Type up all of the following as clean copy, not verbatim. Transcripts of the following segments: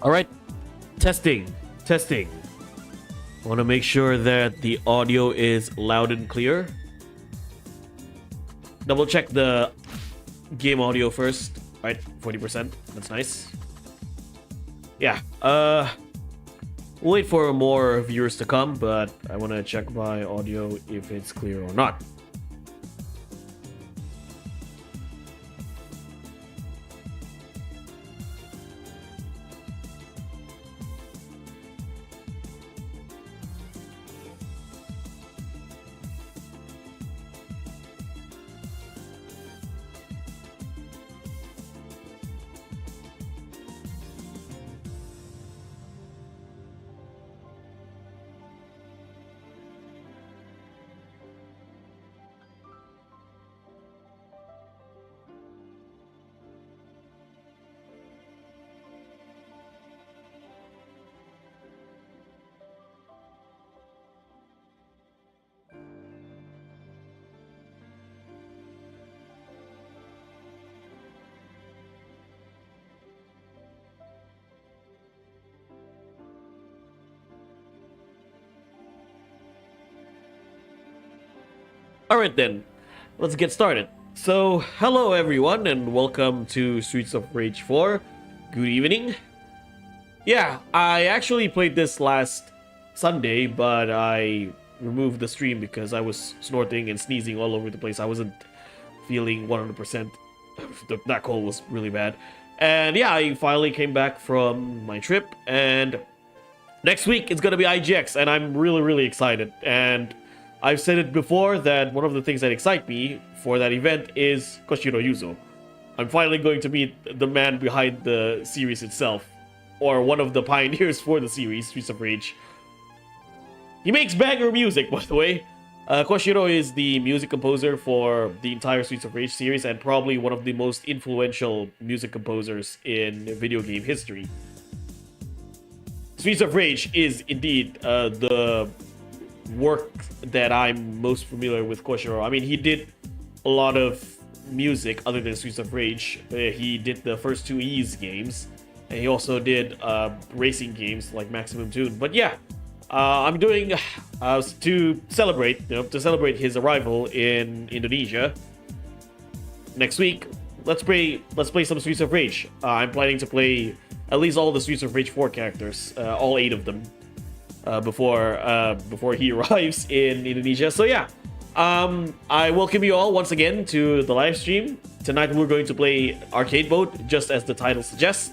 All right, testing, testing. Want to make sure that the audio is loud and clear. Double check the game audio first. All right, 40%. That's nice. Yeah. We'll wait for more viewers to come, but I want to check my audio if it's clear or not. Alright then, let's get started. So, hello everyone and welcome to Streets of Rage 4. Good evening. Yeah, I actually played this last Sunday, but I removed the stream because I was snorting and sneezing all over the place. I wasn't feeling 100%. That cold was really bad. And yeah, I finally came back from my trip, and next week it's gonna be IGX, and I'm really excited. And I've said it before that one of the things that excite me for that event is Koshiro Yuzo. I'm finally going to meet the man behind the series itself, or one of the pioneers for the series, Streets of Rage. He makes banger music, by the way. Koshiro is the music composer for the entire Streets of Rage series and probably one of the most influential music composers in video game history. Streets of Rage is indeed the work that I'm most familiar with Koshiro. I mean, he did a lot of music other than Streets of Rage. He did the first two Ys games, and he also did racing games like Maximum Tune. But yeah, I'm doing to celebrate, his arrival in Indonesia next week. Let's play some Streets of Rage. I'm planning to play at least all the Streets of Rage 4 characters, all 8 of them. Before he arrives in Indonesia. So yeah, I welcome you all once again to the live stream. Tonight we're going to play arcade mode, just as the title suggests.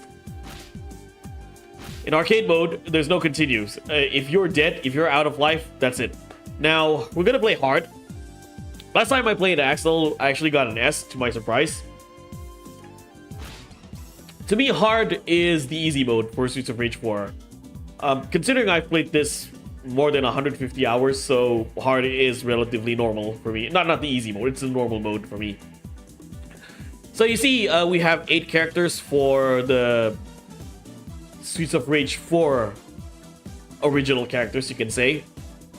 In arcade mode, there's no continues. If you're dead, if you're out of life, that's it. Now, we're gonna play hard. Last time I played Axel, I actually got an S, to my surprise. To me, hard is the easy mode for Streets of Rage 4. Considering I've played this more than 150 hours, so hard is relatively normal for me. Not the easy mode, it's the normal mode for me. So you see, we have 8 characters for the Streets of Rage 4 original characters, you can say.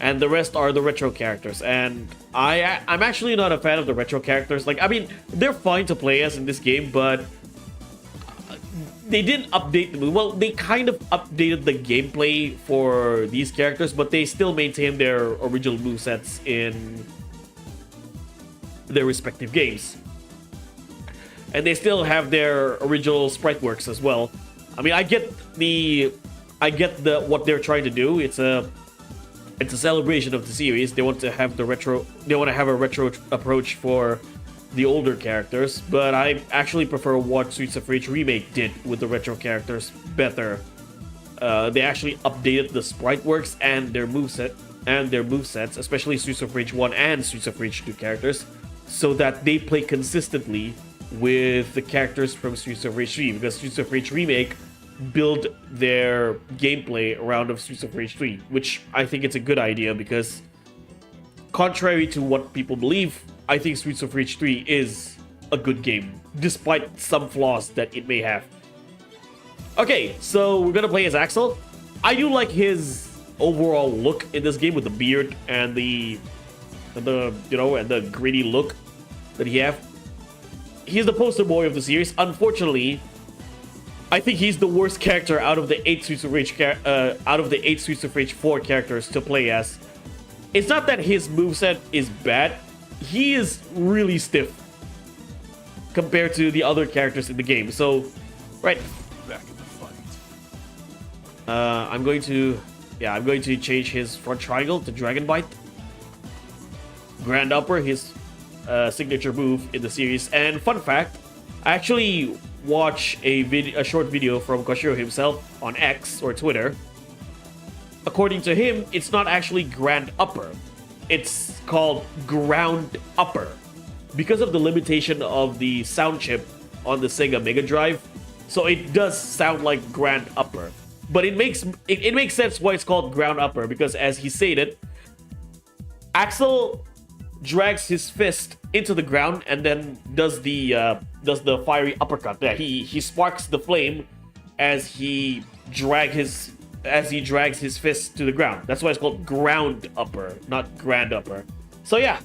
And the rest are the retro characters. And I'm actually not a fan of the retro characters. Like, I mean, they're fine to play as in this game, but they didn't update the move. Well, they kind of updated the gameplay for these characters, but they still maintain their original movesets in their respective games. And they still have their original sprite works as well. I mean, I get what they're trying to do. It's a celebration of the series. They want to have a retro approach for the older characters, but I actually prefer what Streets of Rage Remake did with the retro characters better. They actually updated the sprite works and their movesets, especially Streets of Rage 1 and Streets of Rage 2 characters, so that they play consistently with the characters from Streets of Rage 3, because Streets of Rage Remake build their gameplay around of Streets of Rage 3, which I think it's a good idea because, contrary to what people believe, I think Streets of Rage 3 is a good game, despite some flaws that it may have. Okay, so we're gonna play as Axel. I do like his overall look in this game with the beard and the gritty look that he have. He's the poster boy of the series. Unfortunately, I think he's the worst character out of the eight Streets of Rage out of the 8 Streets of Rage 4 characters to play as. It's not that his moveset is bad. He is really stiff compared to the other characters in the game. So, right. Back in the fight. I'm going to change his front triangle to Dragon Bite. Grand Upper, his signature move in the series. And fun fact, I actually watched a short video from Koshiro himself on X or Twitter. According to him, it's not actually Grand Upper. It's called Ground Upper because of the limitation of the sound chip on the Sega Mega Drive. So it does sound like Grand Upper. But it makes sense why it's called Ground Upper, because as he stated, Axel drags his fist into the ground and then does the fiery uppercut. Yeah, he sparks the flame as he drags his fist to the ground. That's why it's called Ground Upper, not Grand Upper. So yeah,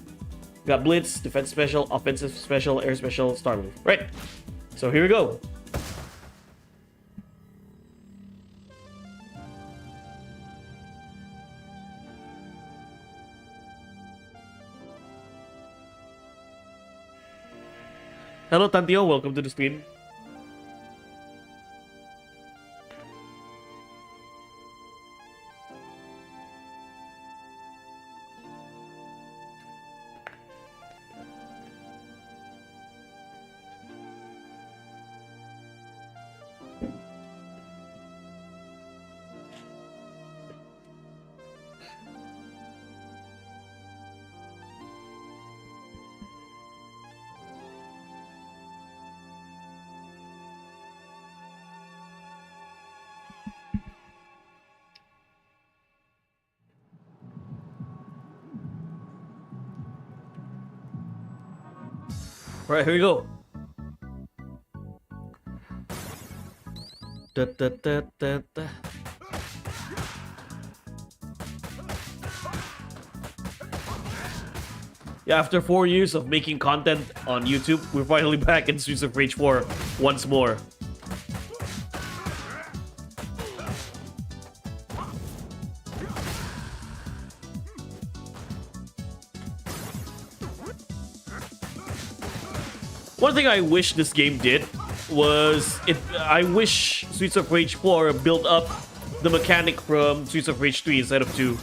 got Blitz, Defense Special, Offensive Special, Air Special, Star Move. Right. So here we go. Hello Tantio, welcome to the stream. All right, here we go. Da, da, da, da, da. Yeah, after 4 years of making content on YouTube, we're finally back in Streets of Rage 4 once more. One thing I wish this game did was I wish Streets of Rage 4 built up the mechanic from Streets of Rage 3 instead of 2.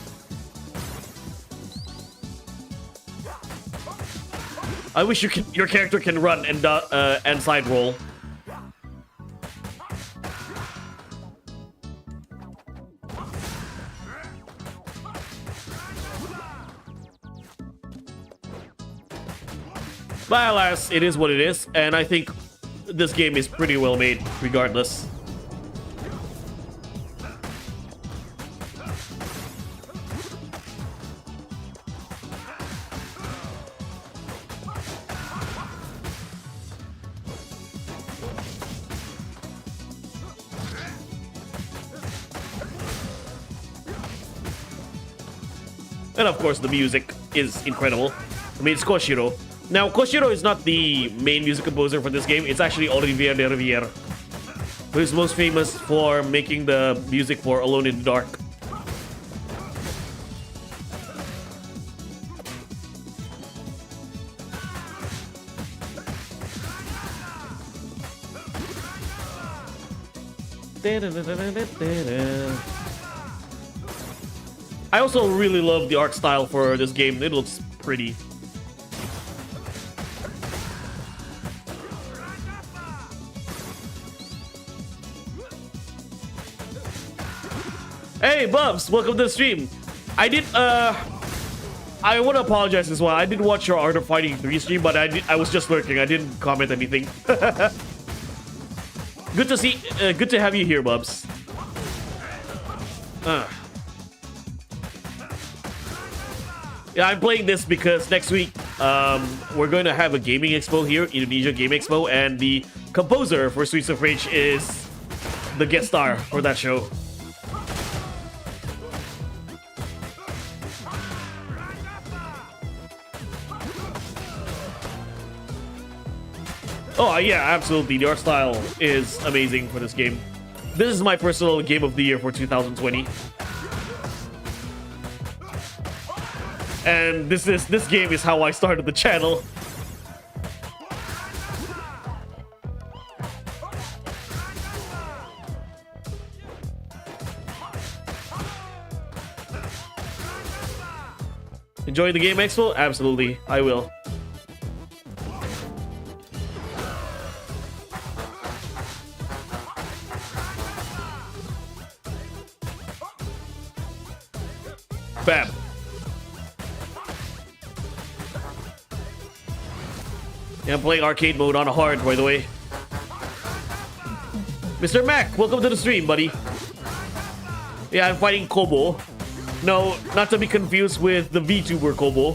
I wish your character can run and side roll. But alas, it is what it is, and I think this game is pretty well made, regardless. And of course, the music is incredible. I mean, it's Koshiro. Now, Koshiro is not the main music composer for this game. It's actually Olivier de Rivière, who is most famous for making the music for Alone in the Dark. I also really love the art style for this game. It looks pretty. Hey, Bubs, welcome to the stream. I want to apologize as well. I did watch your Art of Fighting 3 stream, but I was just lurking. I didn't comment anything. Good to have you here, Bubs. Yeah, I'm playing this because next week we're going to have a gaming expo here, Indonesia Game Expo, and the composer for Streets of Rage is the guest star for that show. Oh, yeah, absolutely. The art style is amazing for this game. This is my personal game of the year for 2020. And this game is how I started the channel. Enjoy the Game Expo? Absolutely, I will. Bam. Yeah, I'm playing arcade mode on a hard, by the way. Mr. Mac, welcome to the stream, buddy. Yeah, I'm fighting Kobo. No, not to be confused with the VTuber Kobo.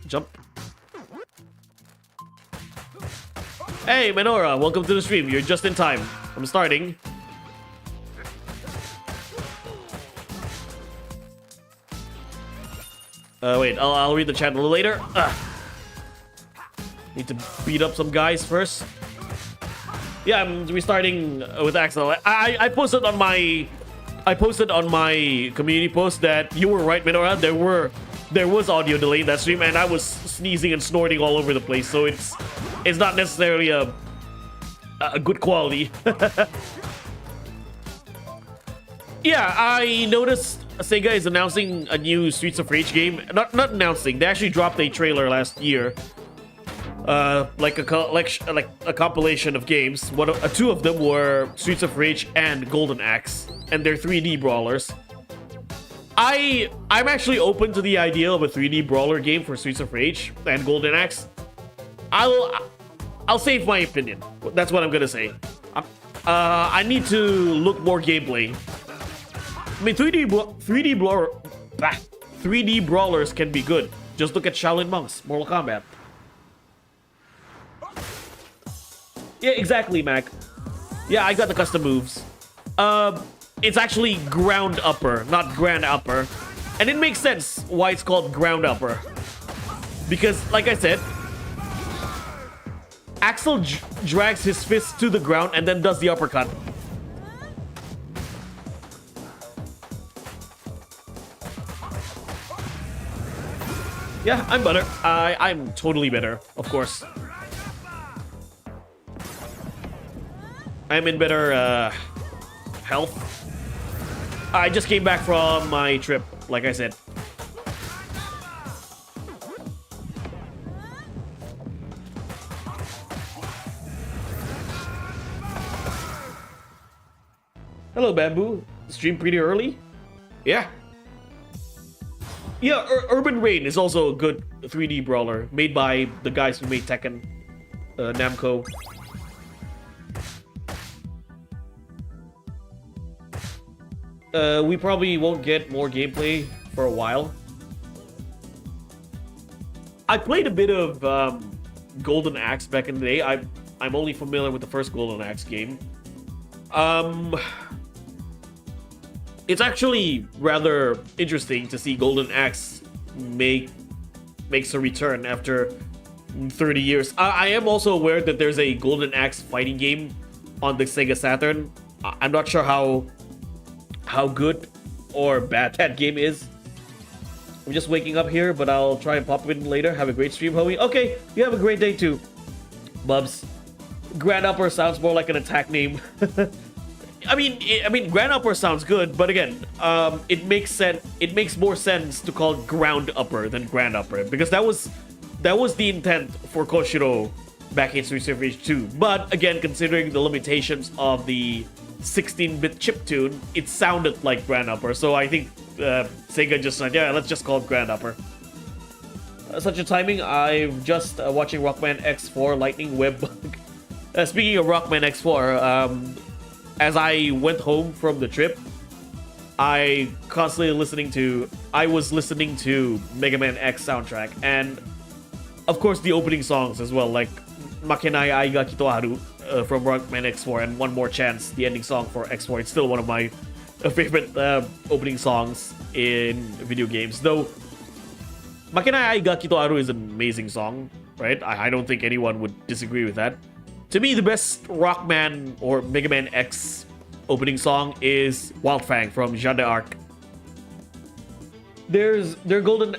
Jump. Hey, Menora, welcome to the stream. You're just in time. I'm starting. Wait, I'll read the chat a little later. Need to beat up some guys first. Yeah, I'm restarting with Axel. I posted on my community post that you were right, Menora. There was audio delay in that stream, and I was sneezing and snorting all over the place, so it's not necessarily a good quality. Yeah, I noticed Sega is announcing a new Streets of Rage game. Not announcing, they actually dropped a trailer last year. Like a compilation of games. Two of them were Streets of Rage and Golden Axe, and they're 3D brawlers. I'm actually open to the idea of a 3D brawler game for Streets of Rage and Golden Axe. I'll save my opinion. That's what I'm gonna say. I need to look more gameplay. I mean, 3D brawlers can be good. Just look at Shaolin Monks, Mortal Kombat. Yeah, exactly, Mac. Yeah, I got the custom moves. It's actually ground upper, not grand upper. And it makes sense why it's called ground upper. Because, like I said, Axel drags his fist to the ground and then does the uppercut. Yeah, I'm better. I'm totally better, of course. I'm in better health. I just came back from my trip, like I said. Hello, Bamboo. Stream pretty early? Yeah. Yeah, Urban Rain is also a good 3D brawler made by the guys who made Tekken, Namco. We probably won't get more gameplay for a while. I played a bit of Golden Axe back in the day. I'm only familiar with the first Golden Axe game. It's actually rather interesting to see Golden Axe makes a return after 30 years. I am also aware that there's a Golden Axe fighting game on the Sega Saturn. I'm not sure how good or bad that game is. I'm just waking up here, but I'll try and pop in later. Have a great stream, Hoey. Okay, you have a great day too, Bubs. Grand Upper sounds more like an attack name. I mean, Grand Upper sounds good, but again, it makes sense. It makes more sense to call it Ground Upper than Grand Upper because that was the intent for Koshiro back in Streets of Rage 2. But again, considering the limitations of the 16-bit chiptune, it sounded like Grand Upper. So I think Sega just said, yeah, let's just call it Grand Upper. Such a timing. I'm just watching Rockman X4 Lightning Web Bug. Speaking of Rockman X4, as I went home from the trip, I was listening to Mega Man X soundtrack, and of course the opening songs as well, like Makenai Aiga Kitoharu from Rockman X4 and One More Chance, the ending song for X4. It's still one of my favorite opening songs in video games. Though Makenai Aiga Kitoharu is an amazing song, right? I don't think anyone would disagree with that. To me, the best Rockman or Mega Man X opening song is Wild Fang from Jeanne d'Arc. There's Golden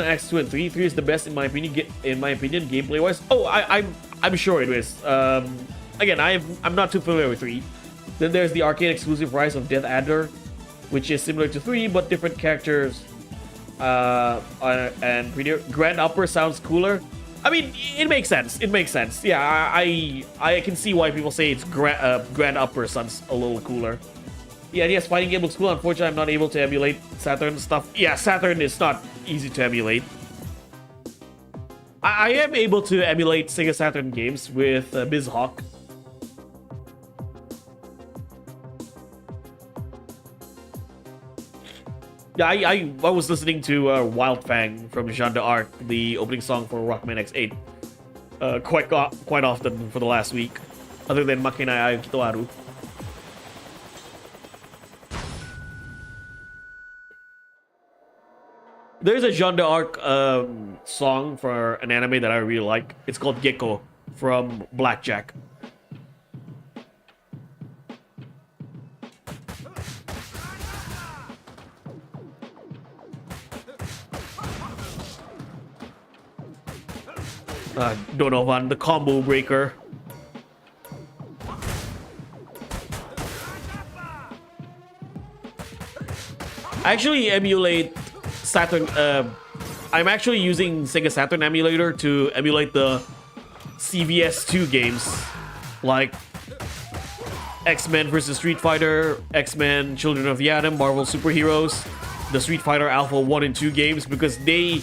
Axe 2 and 3. 3 is the best in my opinion. Gameplay wise. Oh, I'm sure it is. Again, I'm not too familiar with 3. Then there's the arcade exclusive Rise of Death Adder, which is similar to 3 but different characters. And prettier. Grand Upper sounds cooler. I mean, it makes sense. It makes sense. Yeah, I can see why people say it's Grand Upper sounds a little cooler. Yeah, yes, fighting game looks cool. Unfortunately, I'm not able to emulate Saturn stuff. Yeah, Saturn is not easy to emulate. I am able to emulate Sega Saturn games with BizHawk. Yeah, I was listening to Wild Fang from Jeanne d'Arc, the opening song for Rockman X8, quite often for the last week, other than Makenai Kitoharu. There's a Jeanne d'Arc song for an anime that I really like. It's called Gecko from Blackjack. Donovan, the combo breaker. I actually emulate Saturn. I'm actually using Sega Saturn emulator to emulate the CVS2 games, like X-Men vs. Street Fighter, X-Men Children of the Atom, Marvel Superheroes, the Street Fighter Alpha 1 and 2 games, because they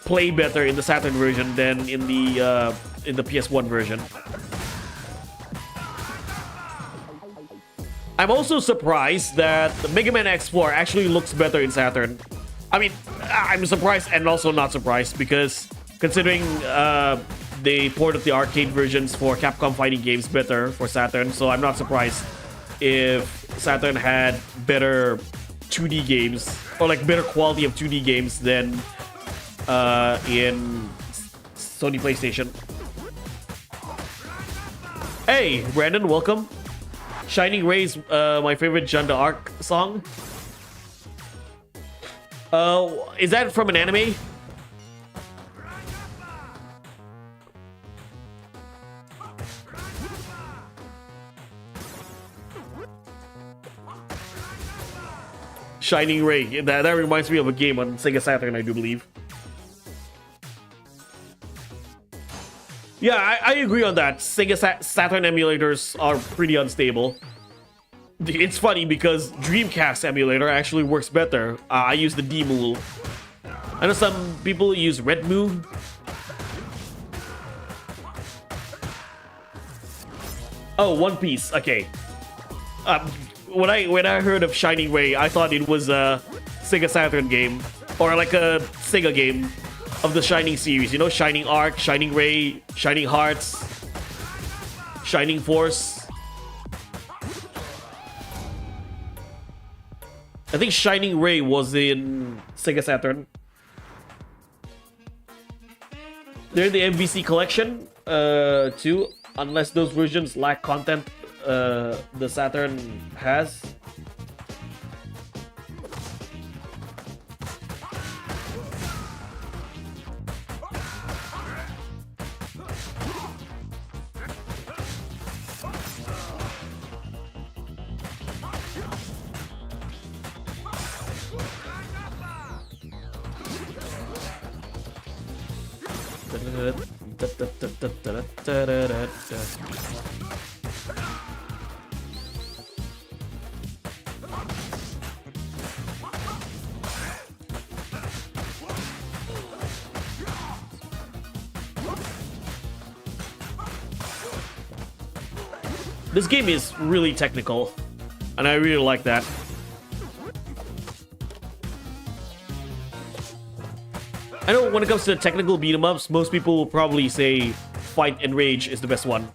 play better in the Saturn version than in the PS1 version. I'm also surprised that the Mega Man X4 actually looks better in Saturn. I mean, I'm surprised and also not surprised, because considering they ported the arcade versions for Capcom fighting games better for Saturn, so I'm not surprised if Saturn had better 2D games, or like better quality of 2D games than in Sony PlayStation. Hey, Brandon, welcome. Shining Rays, my favorite Jeanne d'Arc song. Is that from an anime? Shining Ray. That reminds me of a game on Sega Saturn, I do believe. Yeah, I agree on that. Sega Saturn emulators are pretty unstable. It's funny because Dreamcast emulator actually works better. I use the D-Mule. I know some people use Redmu. Oh, One Piece. Okay. When I heard of Shining Ray, I thought it was a Sega Saturn game, or like a Sega game of the Shining series. You know, Shining Arc, Shining Ray, Shining Hearts, Shining Force. I think Shining Ray was in Sega Saturn. They're in the MVC collection too, unless those versions lack content the Saturn has. This game is really technical, and I really like that. I know when it comes to technical beat 'em ups, most people will probably say Fight and Rage is the best one.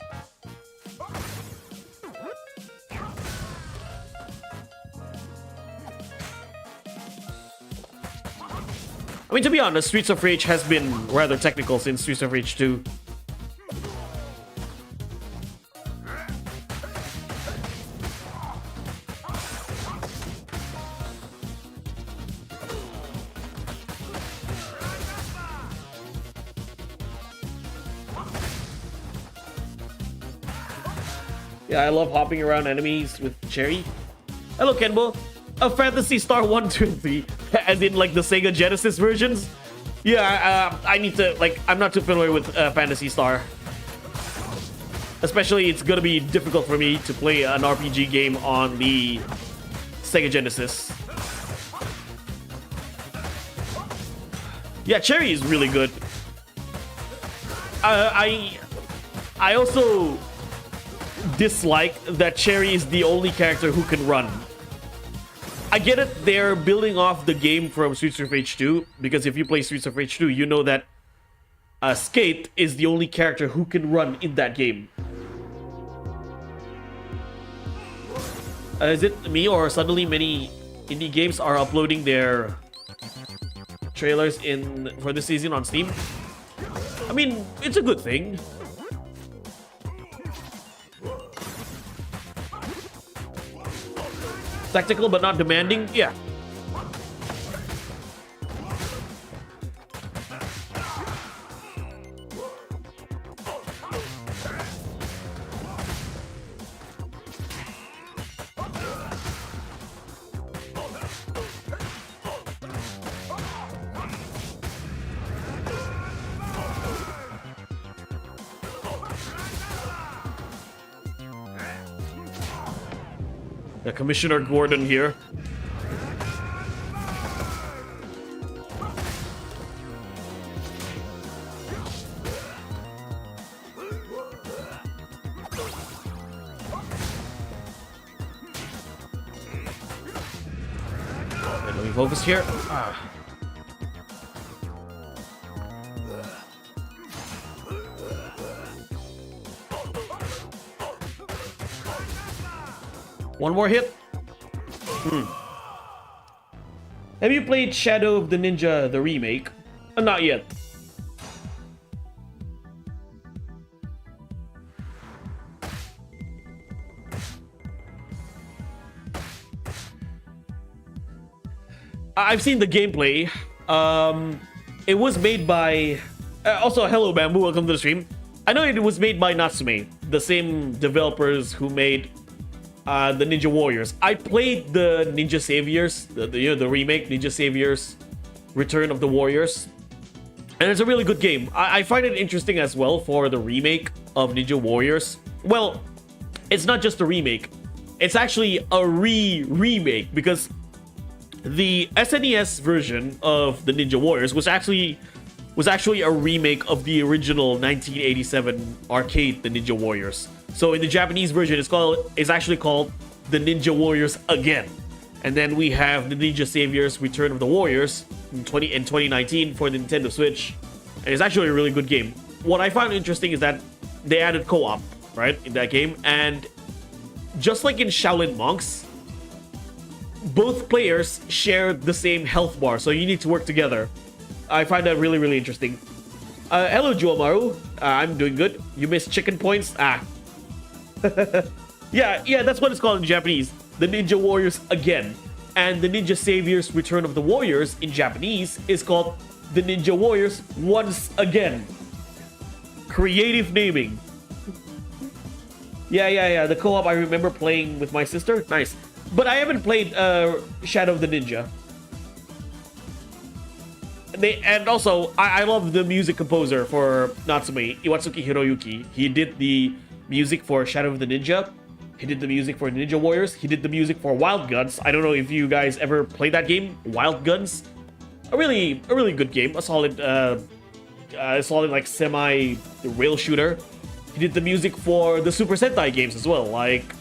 I mean, to be honest, Streets of Rage has been rather technical since Streets of Rage 2. Yeah, I love hopping around enemies with Cherry. Hello, Kenbo. A Phantasy Star 1, 2, and 3, as in like the Sega Genesis versions. Yeah, I need to, like, I'm not too familiar with Phantasy Star. Especially, it's gonna be difficult for me to play an RPG game on the Sega Genesis. Yeah, Cherry is really good. I also dislike that Cherry is the only character who can run. I get it, they're building off the game from Streets of Rage 2, because if you play Streets of Rage 2, you know that Skate is the only character who can run in that game. Is it me, or suddenly many indie games are uploading their trailers for this season on Steam? I mean, it's a good thing. Tactical but not demanding, yeah. Commissioner Gordon here. And let me focus here. One more hit. Have you played Shadow of the Ninja, the remake? Not yet. I've seen the gameplay. It was made by... also, hello Bamboo, welcome to the stream. I know it was made by Natsume, the same developers who made the Ninja Warriors. I played the Ninja Saviors, the remake, Ninja Saviors, Return of the Warriors, and it's a really good game. I find it interesting as well for the remake of Ninja Warriors. Well, it's not just a remake; it's actually a remake because the SNES version of the Ninja Warriors was actually a remake of the original 1987 arcade, the Ninja Warriors. So in the Japanese version, it's actually called the Ninja Warriors Again. And then we have the Ninja Saviors Return of the Warriors in 2019 for the Nintendo Switch. And it's actually a really good game. What I found interesting is that they added co-op, right, in that game. And just like in Shaolin Monks, both players share the same health bar, so you need to work together. I find that really, really interesting. Hello, Juamaru. I'm doing good. You missed chicken points? Yeah, that's what it's called in Japanese. The Ninja Warriors Again. And the Ninja Saviors Return of the Warriors in Japanese is called the Ninja Warriors Once Again. Creative naming. Yeah. The co-op I remember playing with my sister. Nice. But I haven't played Shadow of the Ninja. And also, I love the music composer for Natsume, Iwatsuki Hiroyuki. He did the music for Shadow of the Ninja. He did the music for Ninja Warriors. He did the music for Wild Guns. I don't know if you guys ever played that game, Wild Guns. A really good game. A solid like semi rail shooter. He did the music for the Super Sentai games as well, like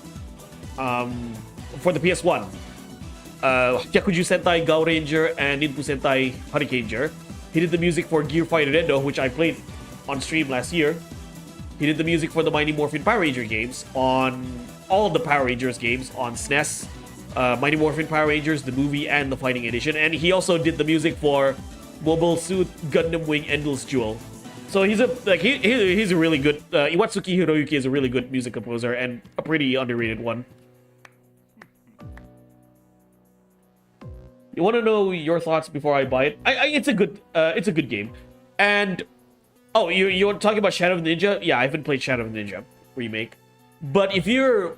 for the PS1. Hyakuju Sentai Gao Ranger and Ninpu Sentai Hurricaneer. He did the music for Gear Fighter Nintendo, which I played on stream last year. He did the music for the Mighty Morphin Power Ranger games, on all of the Power Rangers games on SNES, Mighty Morphin Power Rangers, the movie, and the Fighting Edition. And he also did the music for Mobile Suit Gundam Wing Endless Duel. So he's a really good Iwatsuki Hiroyuki is a really good music composer and a pretty underrated one. You want to know your thoughts before I buy it? It's a good game. And oh, you want to talk about Shadow of the Ninja? Yeah, I haven't played Shadow of the Ninja remake. But if you're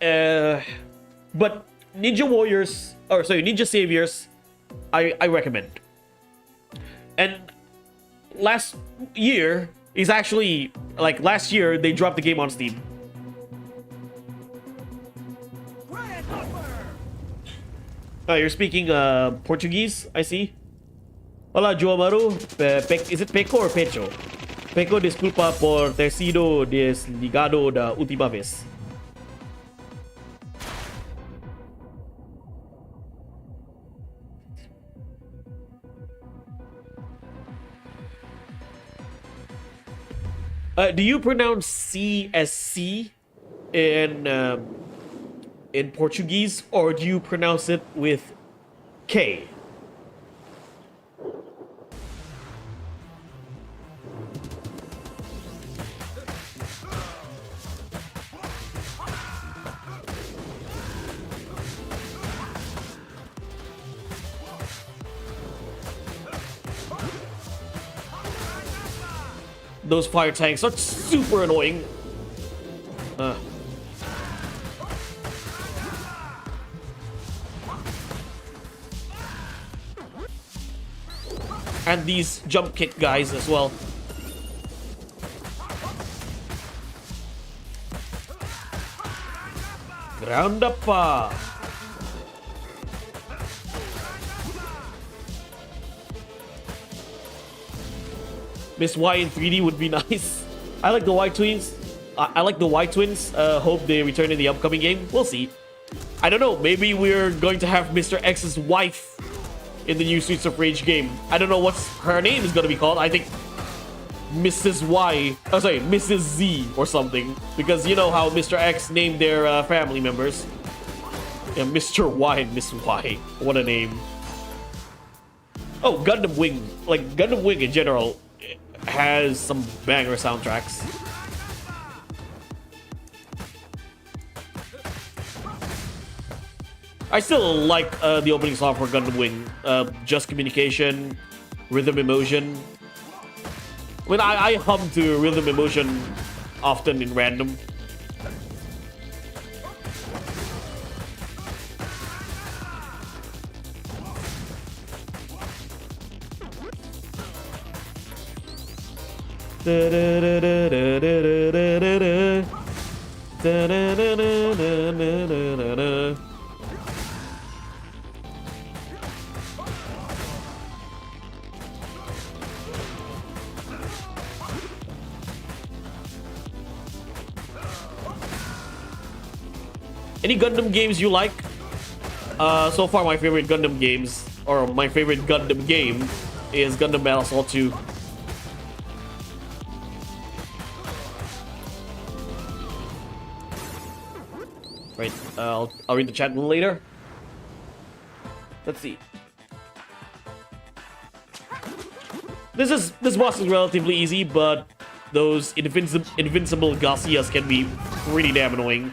but Ninja Warriors, or sorry, Ninja Saviors, I recommend. And last year is actually, like last year, they dropped the game on Steam. Oh, you're speaking Portuguese, I see. Hola, João Maru. Is it Peco or Pecho? Peco, disculpa por ter sido desligado da última vez. Do you pronounce C as C in Portuguese, or do you pronounce it with K? Those fire tanks are super annoying. And these jump kick guys as well. Ground up. Miss Y in 3D would be nice. I like the Y twins. I like the Y twins. Hope they return in the upcoming game. We'll see. I don't know. Maybe we're going to have Mr. X's wife in the new Streets of Rage game. I don't know what's her name is going to be called. I think Mrs. Y. Oh, sorry, Mrs. Z or something. Because you know how Mr. X named their family members. Yeah, Mr. Y and Miss Y. What a name. Oh, Gundam Wing. Like, Gundam Wing in general has some banger soundtracks. I still like the opening song for Gundam Wing. Just Communication, Rhythm Emotion. I mean, I hum to Rhythm Emotion often in random. Any Gundam games you like? So far, my favorite Gundam games, or my favorite Gundam game, is Gundam Battle Assault 2. Right, I'll read the chat a little later. Let's see. This boss is relatively easy, but those invincible Garcias can be pretty damn annoying.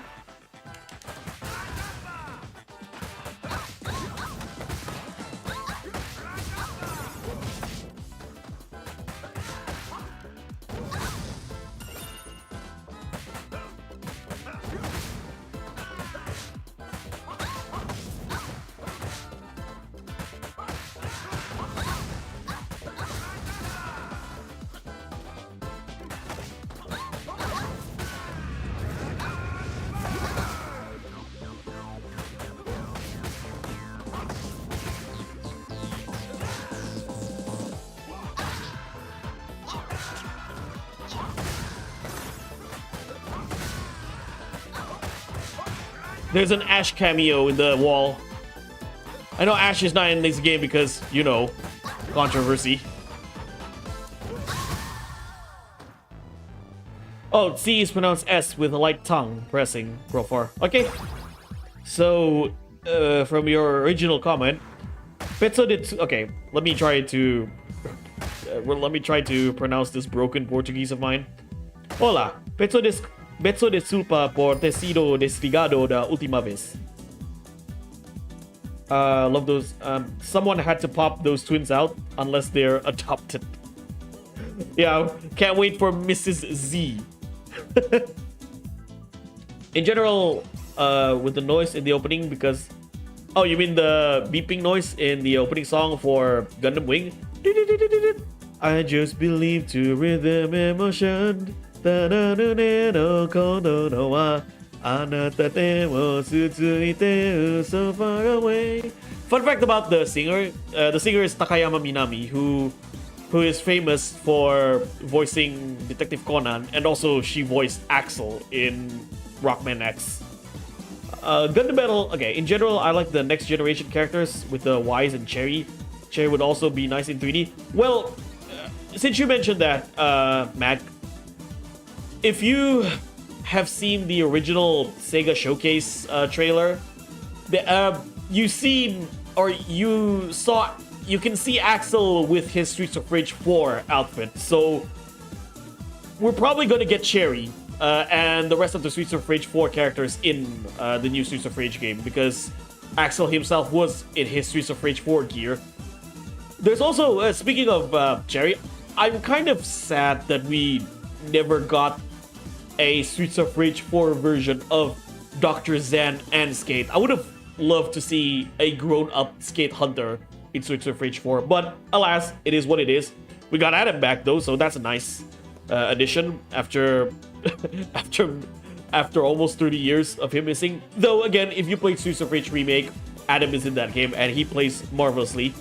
There's an Ash cameo in the wall. I know Ash is not in this game because, you know, controversy. Oh, C is pronounced S with a light tongue pressing, Profar. Okay. So, from your original comment, Petso did. Okay, let me try to. Let me try to pronounce this broken Portuguese of mine. Hola, Petso disculpa por ter sido desligado da última vez. Love those. Someone had to pop those twins out unless they're adopted. Yeah, can't wait for Mrs. Z. In general, with the noise in the opening, because oh, you mean the beeping noise in the opening song for Gundam Wing? I just believe to rhythm emotion. So far away. Fun fact about the singer: the singer is Takayama Minami, who is famous for voicing Detective Conan, and also she voiced Axel in Rockman X. Gundam Battle, okay, in general, I like the next generation characters with the Wise and Cherry. Cherry would also be nice in 3D. Well, since you mentioned that, Mac, if you have seen the original Sega Showcase trailer, you can see Axel with his Streets of Rage 4 outfit. So we're probably going to get Cherry and the rest of the Streets of Rage 4 characters in the new Streets of Rage game, because Axel himself was in his Streets of Rage 4 gear. There's also, speaking of Cherry, I'm kind of sad that we never got a Streets of Rage 4 version of Dr. Zen and Skate. I would have loved to see a grown-up Skate Hunter in Streets of Rage 4, but alas, it is what it is. We got Adam back though, so that's a nice addition after after almost 30 years of him missing. Though again, if you played Streets of Rage Remake, Adam is in that game and he plays marvelously.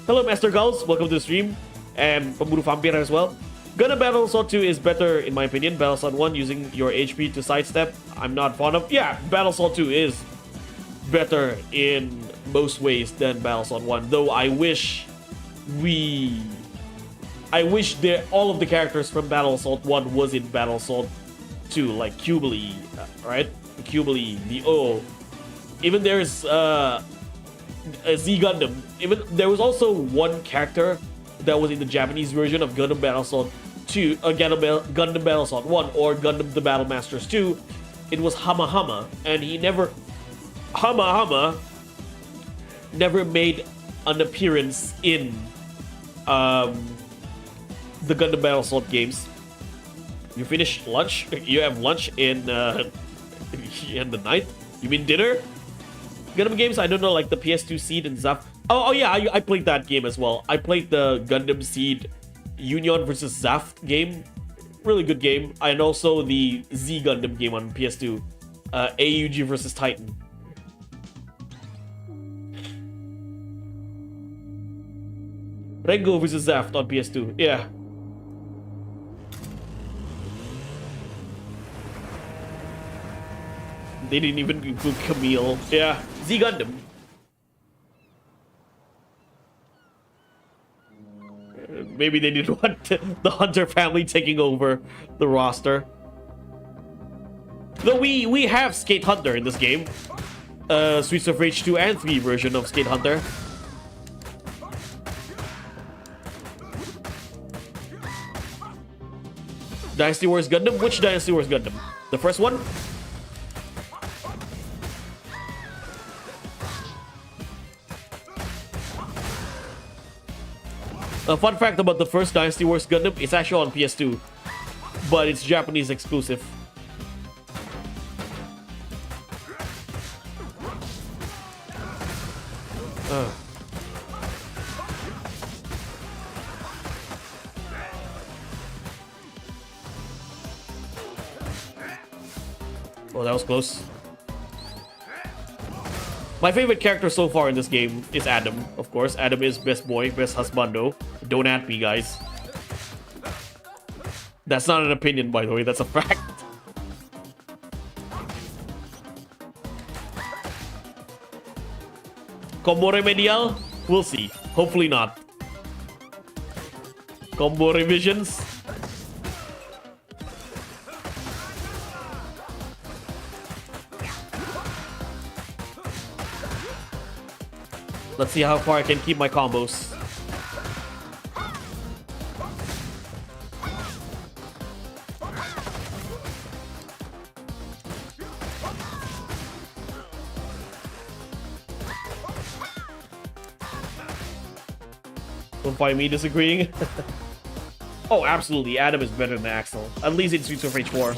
Hello Master Gulls, welcome to the stream, and Pemburu Vampire as well. Gundam Battle Assault 2 is better in my opinion. Battle Assault 1 using your HP to sidestep, I'm not fond of. Yeah, Battle Assault 2 is better in most ways than Battle Assault 1, though I wish all of the characters from Battle Assault 1 was in Battle Assault 2, like Cubely, right? Cubely, the O. Even there's a Z Gundam. Even there was also one character that was in the Japanese version of Gundam Battle Assault 2, Gundam Battle Assault 1, or Gundam the Battle Masters 2. It was Hama Hama, and Hama never made an appearance in the Gundam Battle Assault games. You finish lunch? You have lunch in the night? You mean dinner? Gundam games, I don't know, like the PS2 Seed and Zaf. Oh yeah, I played that game as well. I played the Gundam Seed Union versus Zaft game. Really good game. And also the Z Gundam game on PS2. AUG versus Titan. Rengo versus Zaft on PS2. Yeah. They didn't even include Camille. Yeah. Z Gundam. Maybe they didn't want the Hunter family taking over the roster. Though we have Skate Hunter in this game. Streets of Rage 2 and 3 version of Skate Hunter. Dynasty Wars Gundam? Which Dynasty Wars Gundam? The first one? A fun fact about the first Dynasty Wars Gundam, it's actually on PS2, but it's Japanese exclusive. Oh, that was close. My favorite character so far in this game is Adam, of course. Adam is best boy, best husbando. Don't at me, guys. That's not an opinion, by the way. That's a fact. Combo Remedial? We'll see. Hopefully not. Combo Revisions? Let's see how far I can keep my combos. Don't find me disagreeing. Oh, absolutely. Adam is better than Axel. At least in Streets of Rage 4.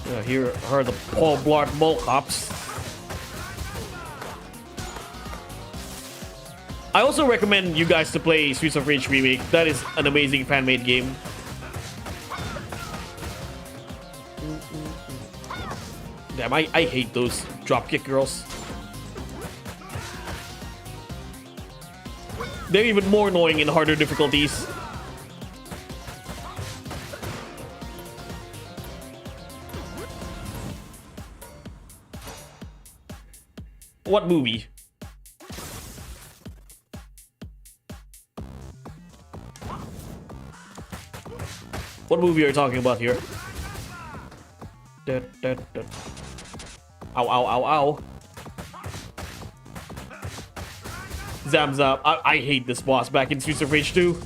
Yeah, here are the Paul Blart Mole Cops. I also recommend you guys to play Streets of Rage Remake. That is an amazing fan-made game. Damn, I hate those dropkick girls. They're even more annoying in harder difficulties. What movie? What movie are you talking about here? Ow, ow, ow, ow. Zam Zam. I hate this boss back in Streets of Rage 2.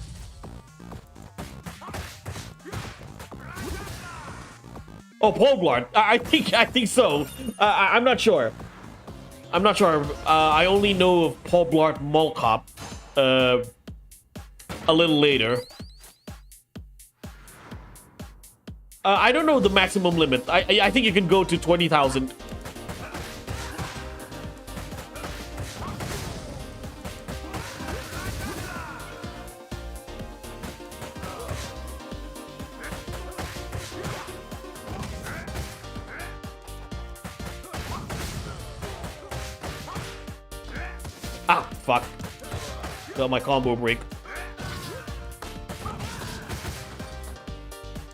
Oh, Paul Blart. I think so. I'm not sure. I'm not sure. I only know of Paul Blart Mall Cop a little later. I don't know the maximum limit. I think you can go to 20,000. Ah, fuck. Got my combo break.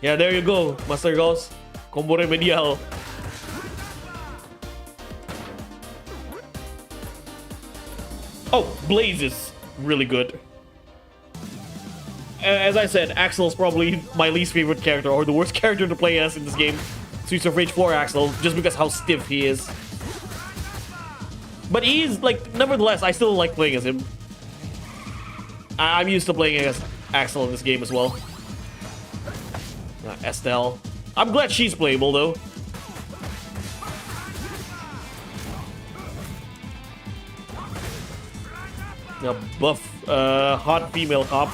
Yeah, there you go, Master Ghost. Combo remedial. Oh, Blaze is really good. As I said, Axel's probably my least favorite character, or the worst character to play as in this game. Streets of Rage 4 Axel, just because how stiff he is. But he's, like, nevertheless, I still like playing as him. I'm used to playing as Axel in this game as well. Estelle. I'm glad she's playable, though. A buff, hot female cop.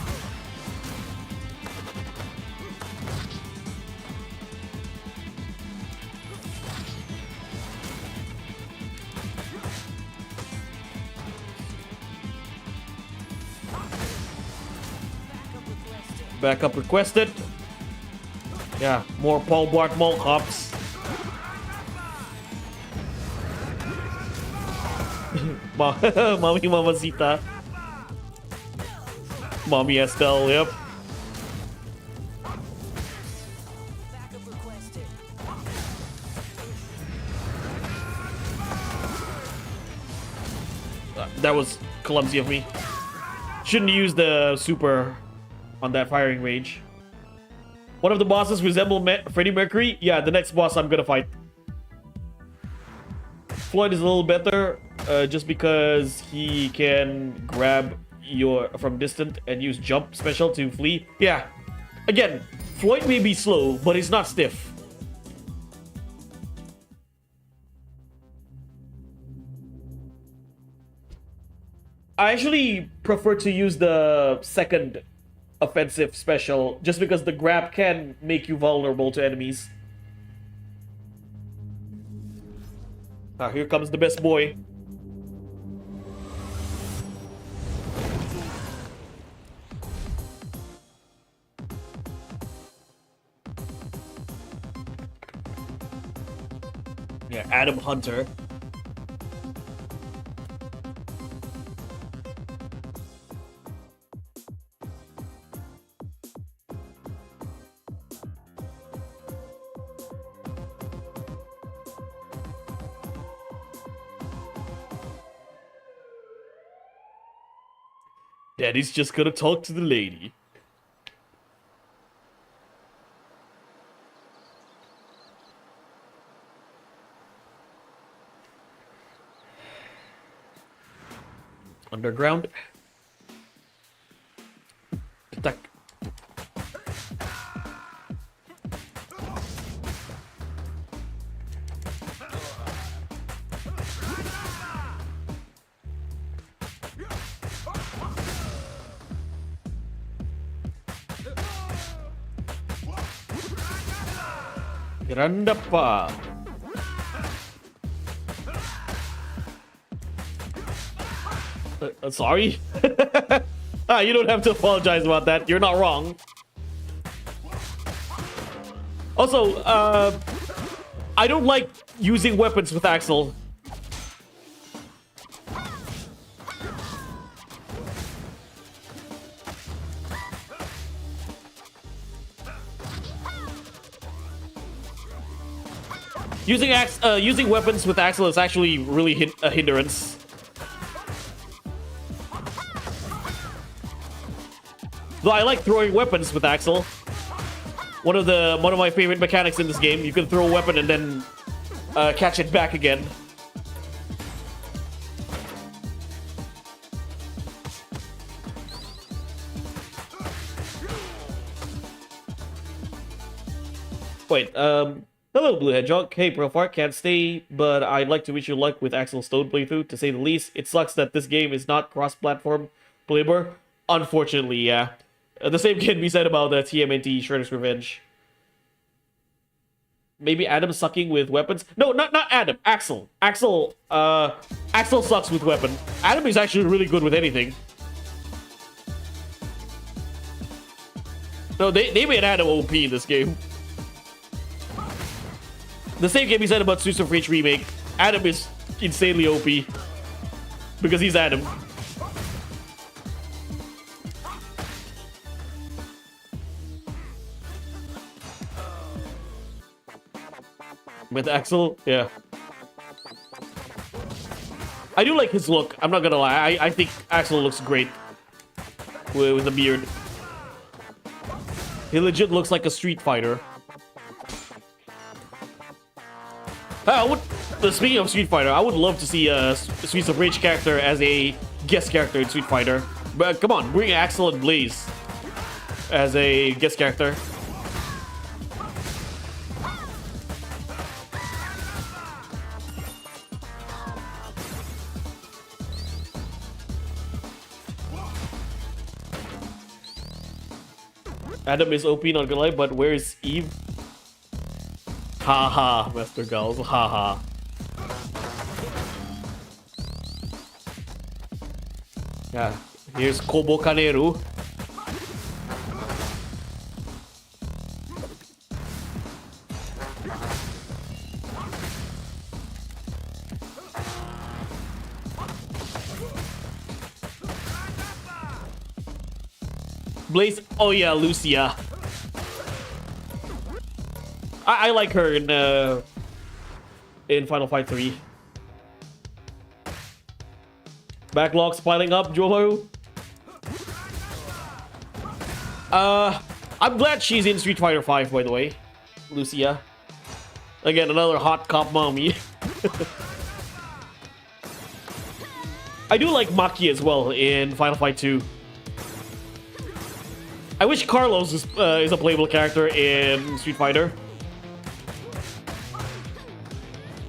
Backup requested. Yeah, more Paul Blart Mall Cops. Mommy Mamacita. Mommy Estelle, yep. That was clumsy of me. Shouldn't use the super on that firing range. One of the bosses resemble Freddie Mercury. Yeah, the next boss I'm gonna fight. Floyd is a little better, just because he can grab your from distant and use jump special to flee. Yeah, again, Floyd may be slow, but he's not stiff. I actually prefer to use the second offensive special just because the grab can make you vulnerable to enemies. Ah, here comes the best boy. Yeah, Adam Hunter. Daddy's just gonna talk to the lady. Underground. Attack. Granda pa. Sorry? You don't have to apologize about that. You're not wrong. Also, I don't like using weapons with Axel. Using weapons with Axel is actually really a hindrance. Though I like throwing weapons with Axel. One of my favorite mechanics in this game. You can throw a weapon and then catch it back again. Wait, hello, Blue Hedgehog. Hey, Profar, can't stay, but I'd like to wish you luck with Axel Stone playthrough, to say the least. It sucks that this game is not cross-platform playable. Unfortunately, yeah. The same can be said about TMNT Shredder's Revenge. Maybe Adam sucking with weapons? No, not Adam. Axel. Axel sucks with weapon. Adam is actually really good with anything. No, they made Adam OP in this game. The same can be said about Streets of Rage Remake. Adam is insanely OP. Because he's Adam. With Axel, yeah. I do like his look. I'm not gonna lie. I think Axel looks great with the beard. He legit looks like a Street Fighter. Speaking of Street Fighter, I would love to see a Streets of Rage character as a guest character in Street Fighter. But come on, bring Axel and Blaze as a guest character. Adam is OP, not gonna lie, but where's Eve? Haha, Master Gals, haha. Yeah, here's Kobo Kaneru. Blaze, oh yeah, Lucia. I like her in Final Fight 3. Backlogs piling up, Joharu. I'm glad she's in Street Fighter 5, by the way. Lucia. Again, another hot cop mommy. I do like Maki as well in Final Fight 2. I wish Carlos is a playable character in Street Fighter.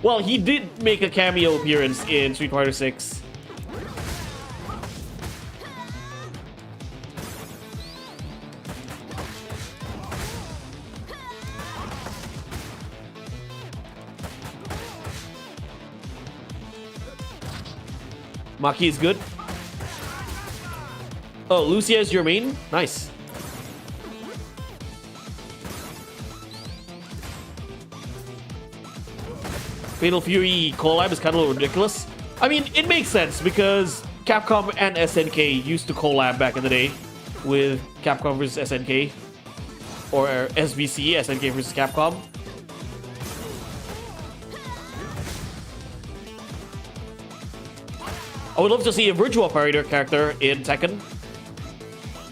Well, he did make a cameo appearance in Street Fighter 6. Maki is good. Oh, Lucia is your main? Nice. Fatal Fury collab is kind of ridiculous. I mean, it makes sense because Capcom and SNK used to collab back in the day with Capcom vs SNK or SVC, SNK vs Capcom. I would love to see a Virtua Fighter character in Tekken,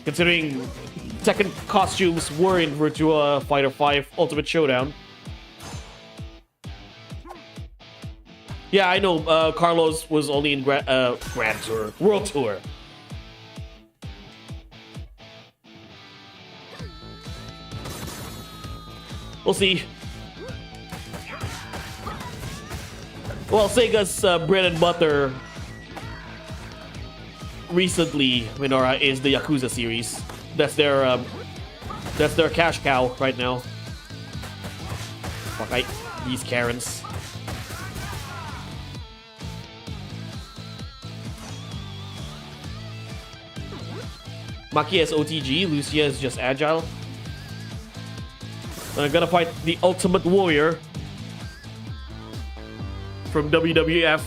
considering Tekken costumes were in Virtua Fighter 5 Ultimate Showdown. Yeah, I know. Carlos was only in Grand Tour, World Tour. We'll see. Well, Sega's bread and butter recently, Minora, is the Yakuza series. That's their cash cow right now. Fuck, these Karens. Maki is OTG, Lucia is just agile. I'm gonna fight the Ultimate Warrior from WWF.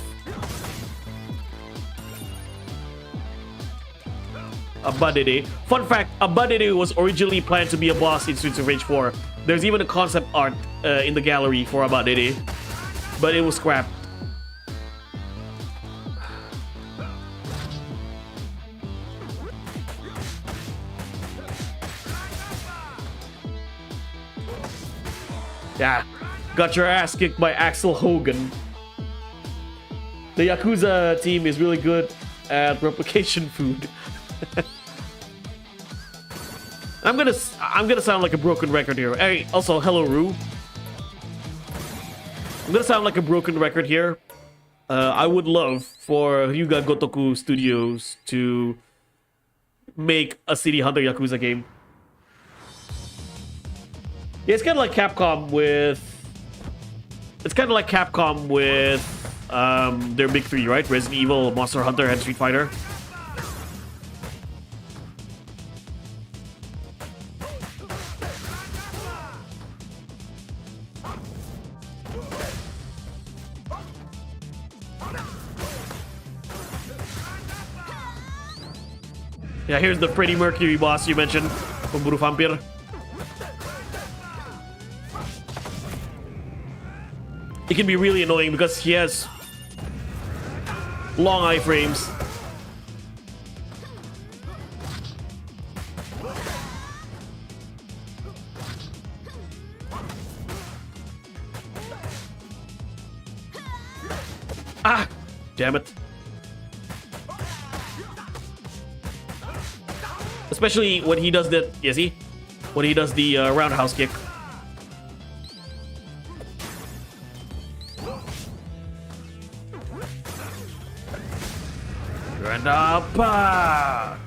Abadede. Fun fact, Abadede was originally planned to be a boss in Streets of Rage 4. There's even a concept art in the gallery for Abadede, but it was scrapped. Yeah, got your ass kicked by Axel Hogan. The Yakuza team is really good at replication food. I'm gonna sound like a broken record here. Hey, also hello Rue. I'm gonna sound like a broken record here. I would love for Ryuga Gotoku Studios to make a City Hunter Yakuza game. Yeah, it's kind of like Capcom with. It's kind of like Capcom with their big three, right? Resident Evil, Monster Hunter, and Street Fighter. Yeah, here's the Freddie Mercury boss you mentioned from Buru Vampir. It can be really annoying because he has long iframes. Ah! Damn it. Especially when he does that, is he? When he does the roundhouse kick. Grandapa!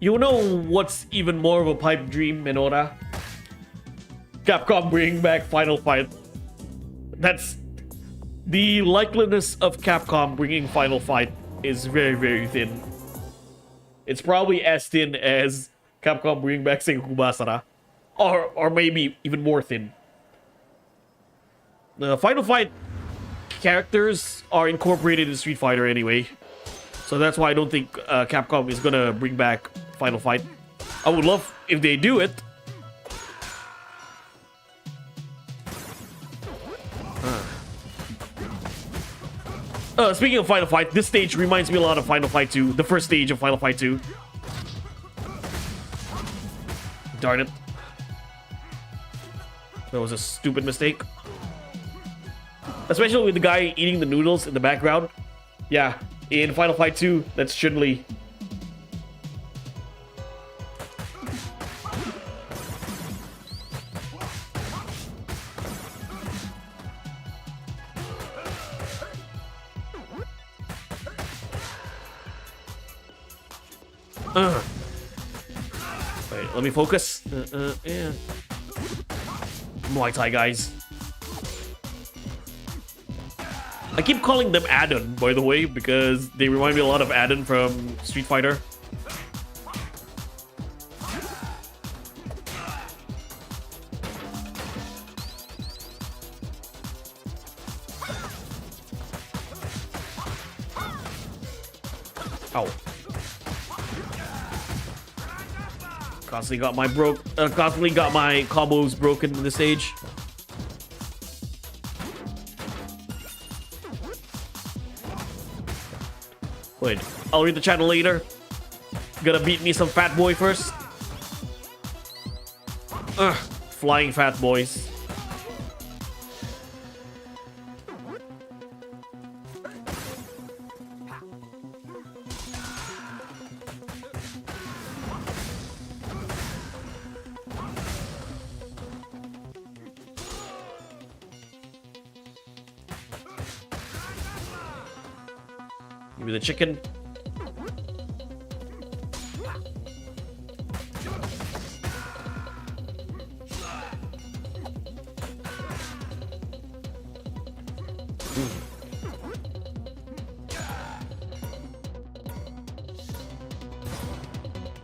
You know what's even more of a pipe dream, Minora? Capcom bringing back Final Fight. That's... The likeliness of Capcom bringing Final Fight is very, very thin. It's probably as thin as Capcom bringing back Sengoku Basara. Or maybe even more thin. The Final Fight characters are incorporated in Street Fighter anyway. So that's why I don't think Capcom is gonna bring back Final Fight. I would love if they do it. Speaking of Final Fight, this stage reminds me a lot of Final Fight 2. The first stage of Final Fight 2. Darn it. That was a stupid mistake. Especially with the guy eating the noodles in the background. Yeah, in Final Fight 2, that's Chun-Li. Wait, let me focus. Yeah. Muay Thai guys. I keep calling them Adon, by the way, because they remind me a lot of Adon from Street Fighter. Ow. Constantly got my combos broken in this stage. Wait, I'll read the channel later. Gonna beat me some fat boy first. Flying fat boys. Give me the chicken.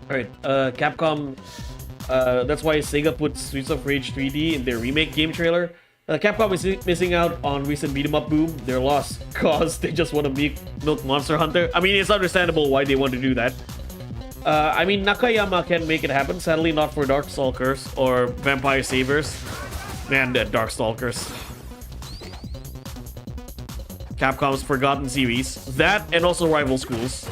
Alright, Capcom, that's why Sega put Streets of Rage 3D in their remake game trailer. Capcom is missing out on recent beat-em-up boom. They're lost cause they just want to milk Monster Hunter. I mean, it's understandable why they want to do that. I mean, Nakayama can make it happen. Sadly, not for Darkstalkers or Vampire Savers. Man, that Darkstalkers. Capcom's forgotten series. That and also Rival Schools.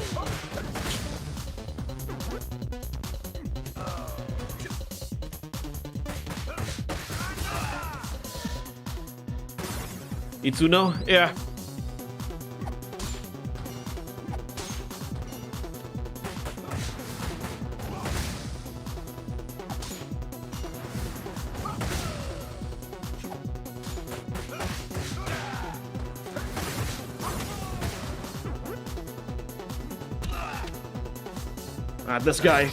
Itsuno? Yeah. This guy.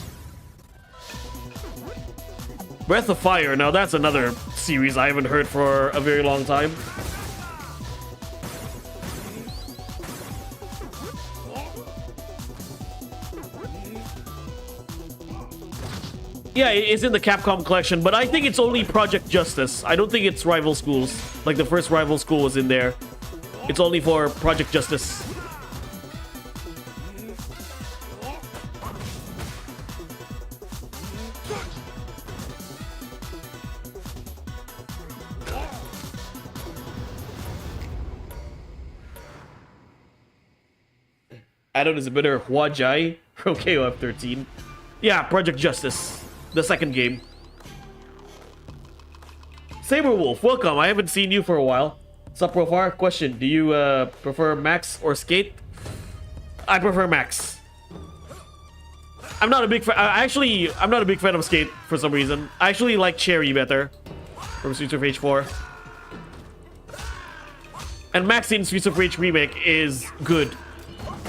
Breath of Fire. Now that's another series I haven't heard for a very long time. Yeah, it's in the Capcom collection, but I think it's only Project Justice. I don't think it's Rival Schools. Like the first Rival School was in there. It's only for Project Justice. Addon is a better Huajai from KOF 13. Yeah, Project Justice. The second game. Saberwolf, welcome. I haven't seen you for a while. Sup, Profar? Question: do you prefer Max or Skate? I prefer Max. I'm not a big fan. I'm not a big fan of Skate for some reason. I actually like Cherry better from Streets of Rage 4. And Max in Streets of Rage Remake is good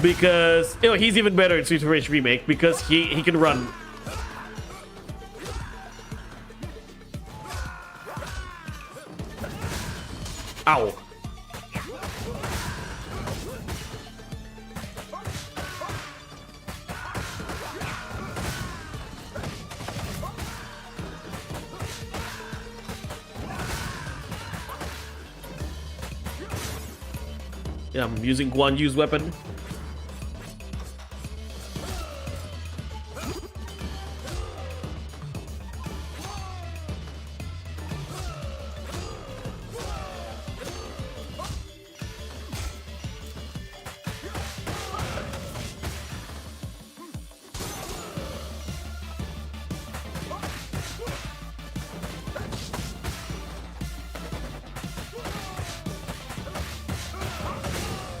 because he's even better in Streets of Rage Remake because he can run. Ow. Yeah, I'm using Guan Yu's weapon.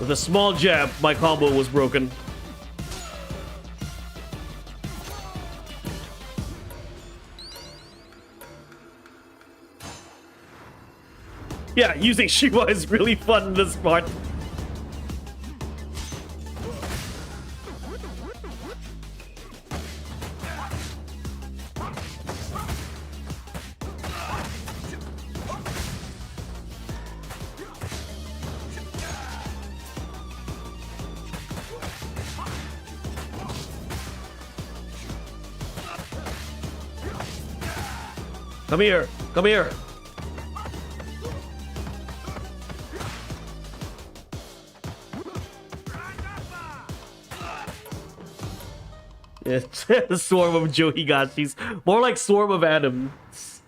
With a small jab, my combo was broken. Yeah, using Shiva is really fun in this part. Come here. Come here. It's a swarm of Johigashis. More like swarm of atoms.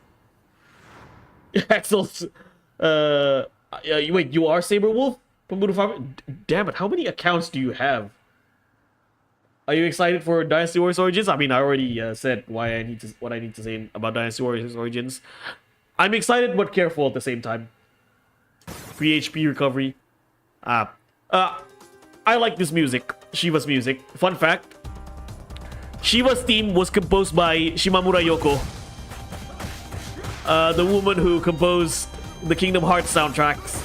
Axel, wait, you are Saberwolf from Profar? Damn it, how many accounts do you have? Are you excited for Dynasty Warriors Origins? I mean, I already said what I need to say about Dynasty Warriors Origins. I'm excited but careful at the same time. Free HP recovery. I like this music. Shiva's music. Fun fact. Shiva's theme was composed by Shimamura Yoko. The woman who composed the Kingdom Hearts soundtracks.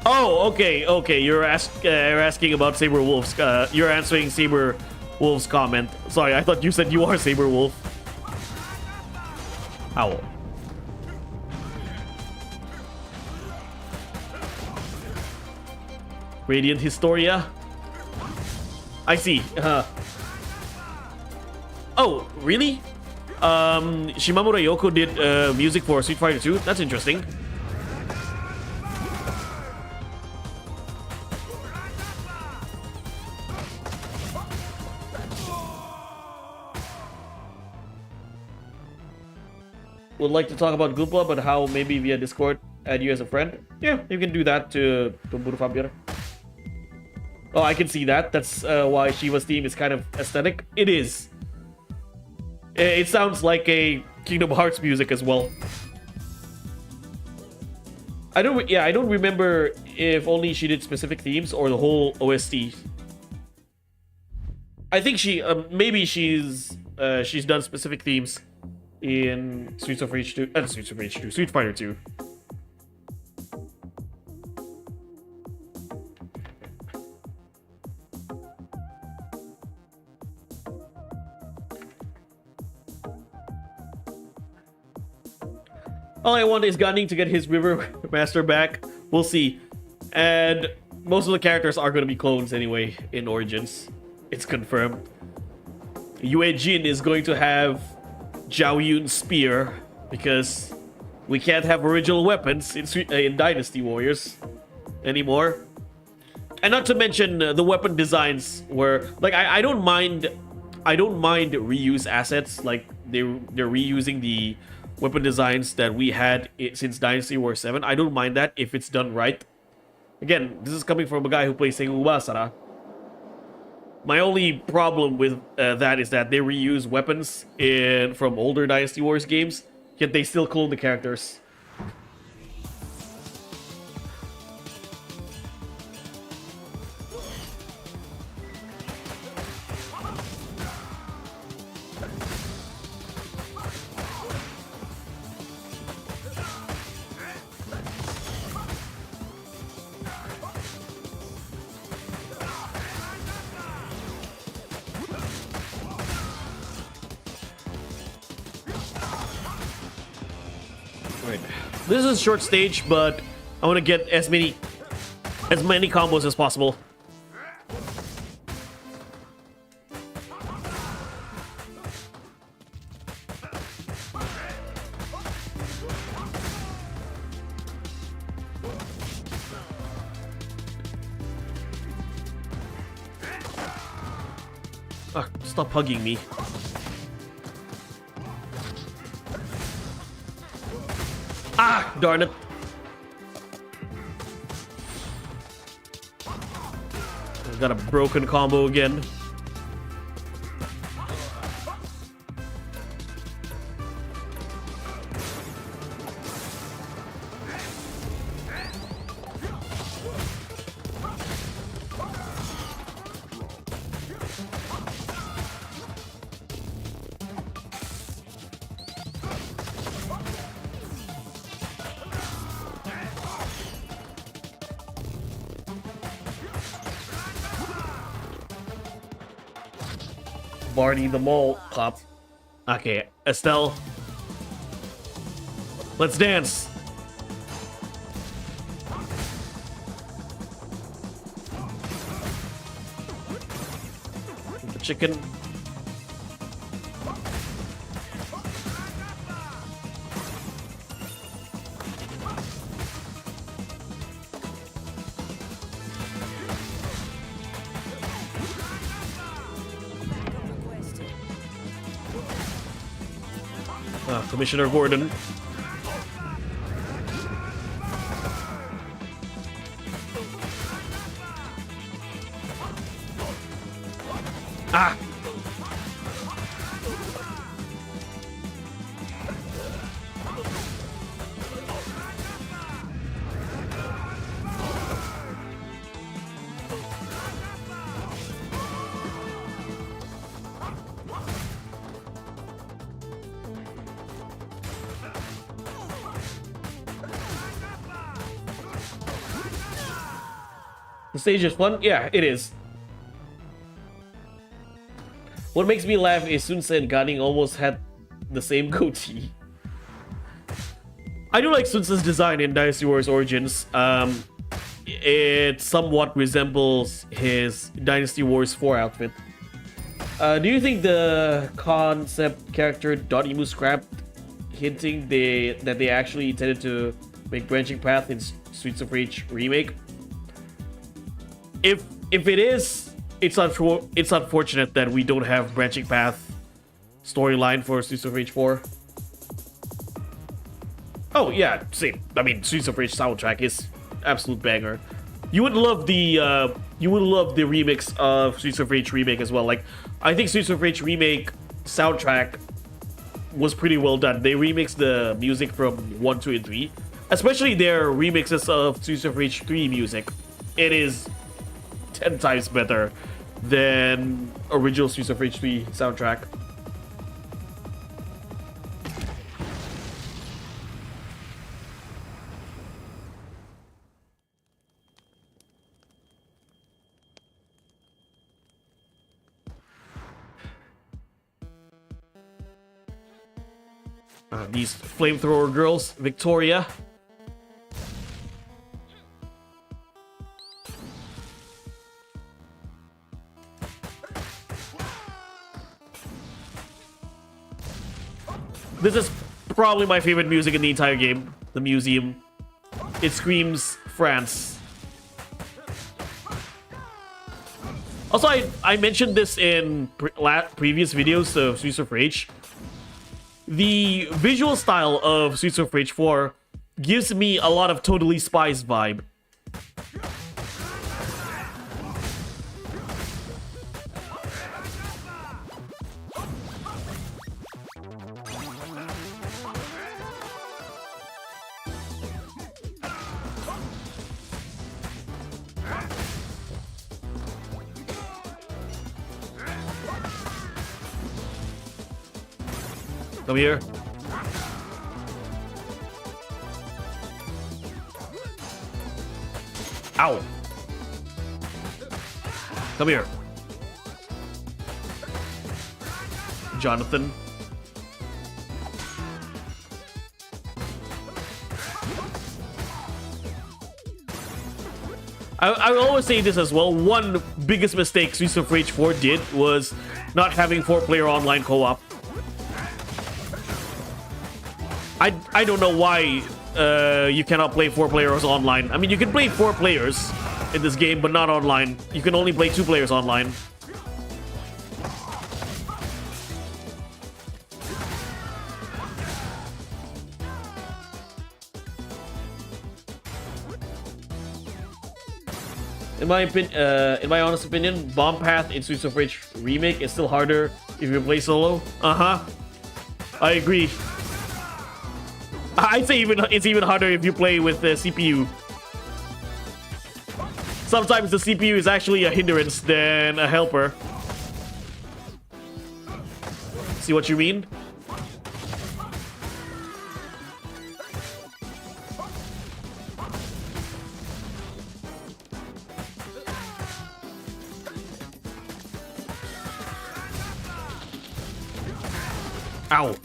Oh, okay. You're asking about Saberwolf's. You're answering Saberwolf's comment. Sorry, I thought you said you are Saberwolf. Ow. Radiant Historia. I see. Oh, really? Shimamura Yoko did music for Street Fighter 2. That's interesting. Would like to talk about Goomba, but how maybe via Discord add you as a friend? Yeah, you can do that to Burufabir. Oh, I can see that. That's why Shiva's theme is kind of aesthetic. It is. It sounds like a Kingdom Hearts music as well. I don't remember if only she did specific themes or the whole OST. I think maybe she's done specific themes in Street Fighter 2. All I want is Gunning to get his River Master back. We'll see. And most of the characters are going to be clones anyway in Origins. It's confirmed. Yue Jin is going to have Zhao Yun's spear because we can't have original weapons in Dynasty Warriors anymore. And not to mention the weapon designs were like I don't mind reuse assets, like they're reusing the weapon designs that we had since Dynasty Warriors 7. I don't mind that if it's done right. Again, this is coming from a guy who plays Sengoku Basara. My only problem with that is that they reuse weapons from older Dynasty Warriors games, yet they still clone the characters. This is a short stage, but I want to get as many combos as possible. Ah, stop hugging me. Ah, darn it. I got a broken combo again. Barney the Mole Cop. Okay, Estelle. Let's dance. The chicken. Commissioner Gordon. Ah! The stage is fun? Yeah, it is. What makes me laugh is Sunse and Ganing almost had the same goatee. I do like Sunse's design in Dynasty Warriors Origins. It somewhat resembles his Dynasty Wars 4 outfit. Do you think the concept character Dotemu scrapped, hinting that they actually intended to make Branching Path in Streets of Rage remake? If it is, it's unfortunate that we don't have Branching Path storyline for Streets of Rage 4. Oh yeah, same. I mean, Streets of Rage soundtrack is absolute banger. You would love the remix of Streets of Rage remake as well. Like, I think Streets of Rage remake soundtrack was pretty well done. They remixed the music from 1, 2, and 3, especially their remixes of Streets of Rage 3 music. It is 10 times better than original Streets of Rage 3 soundtrack. These flamethrower girls, Victoria. This is probably my favorite music in the entire game. The museum. It screams France. Also, I mentioned this in previous videos of Streets of Rage. The visual style of Streets of Rage 4 gives me a lot of Totally Spies vibe. Come here. Ow. Come here. Jonathan. I will always say this as well. One biggest mistake Streets of Rage 4 did was not having 4-player online co-op. I don't know why you cannot play 4 players online. I mean, you can play 4 players in this game, but not online. You can only play 2 players online. In my honest opinion, Bomb Path in Streets of Rage remake is still harder if you play solo. I agree. I'd say it's even harder if you play with the CPU. Sometimes the CPU is actually a hindrance than a helper. See what you mean? Ow.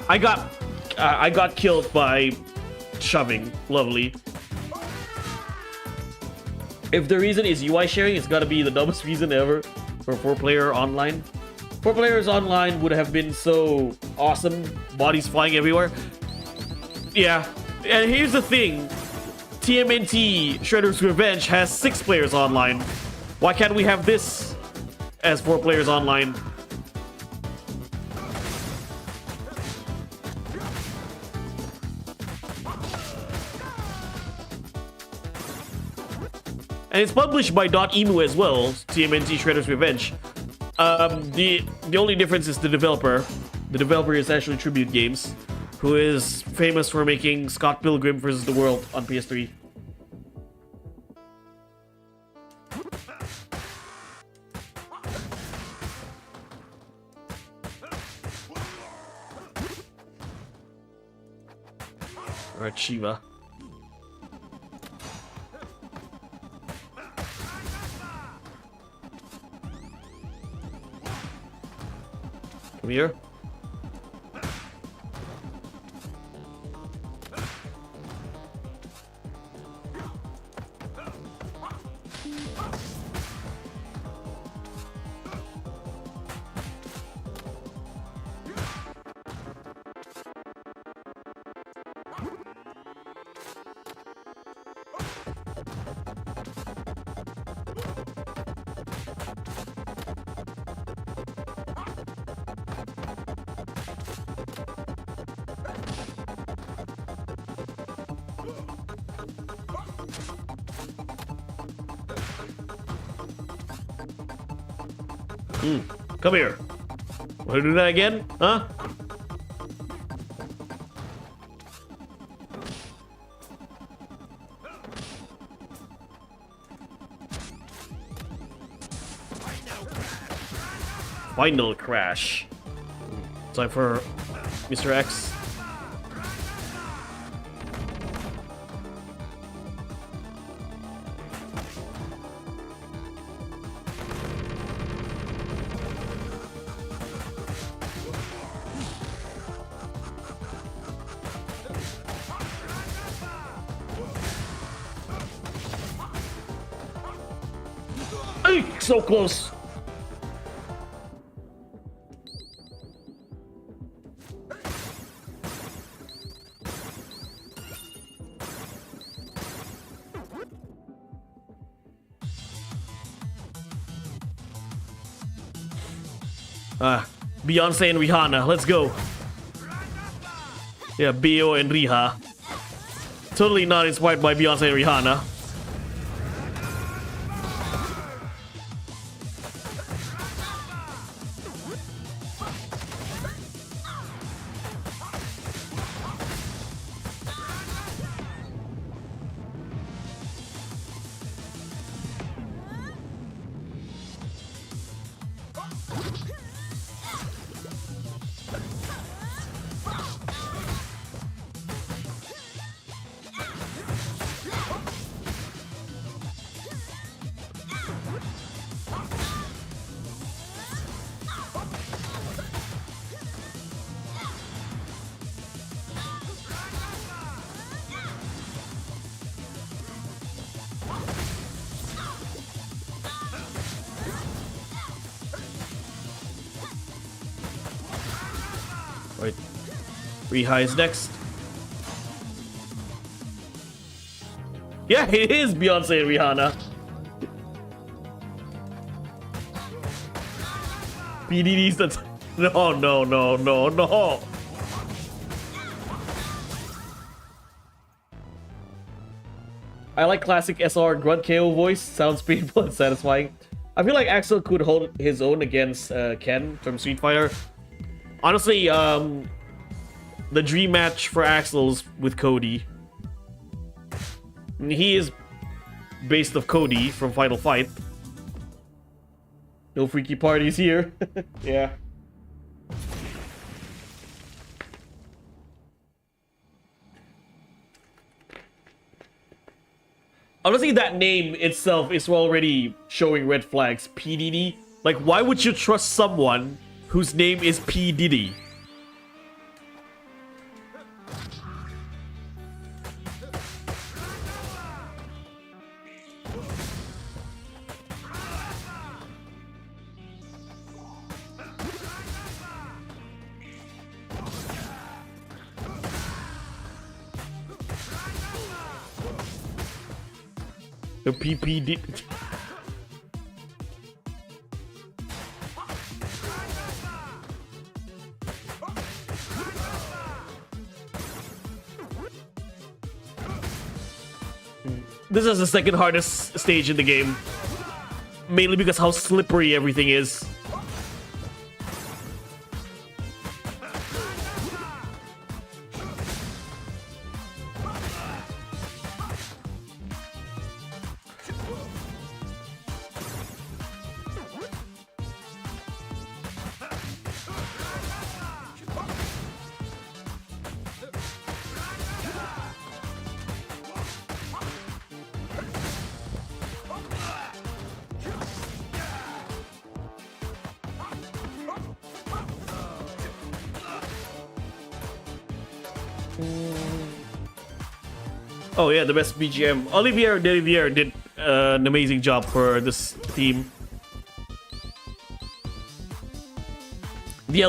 I got killed by shoving. Lovely. If the reason is UI sharing, it's gotta be the dumbest reason ever for 4-player online. 4 players online would have been so awesome. Bodies flying everywhere. Yeah. And here's the thing. TMNT Shredder's Revenge has 6 players online. Why can't we have this as 4 players online? And it's published by .emu as well, TMNT Shredder's Revenge. The only difference is the developer. The developer is actually Tribute Games, who is famous for making Scott Pilgrim vs. the World on PS3. Alright, Shiva. Come here. Come here. Wanna do that again? Huh? Final crash. Time for Mr. X. So close. Beyonce and Rihanna, let's go. Yeah, B.O. and Riha. Totally not inspired by Beyonce and Rihanna. Right. Riha is next. Yeah, it is Beyonce and Rihanna. PDD's the... No, no, no, no, no. I like classic SR grunt KO voice. Sounds painful and satisfying. I feel like Axel could hold his own against Ken from Street Fighter. Honestly, the dream match for Axel's with Cody. He is based off Cody from Final Fight. No freaky parties here. Yeah. Honestly, that name itself is already showing red flags. P. Diddy. Like, why would you trust someone whose name is P. Diddy? The PP did. This is the second hardest stage in the game. Mainly because how slippery everything is. Oh yeah, the best BGM. Olivier did an amazing job for this theme. The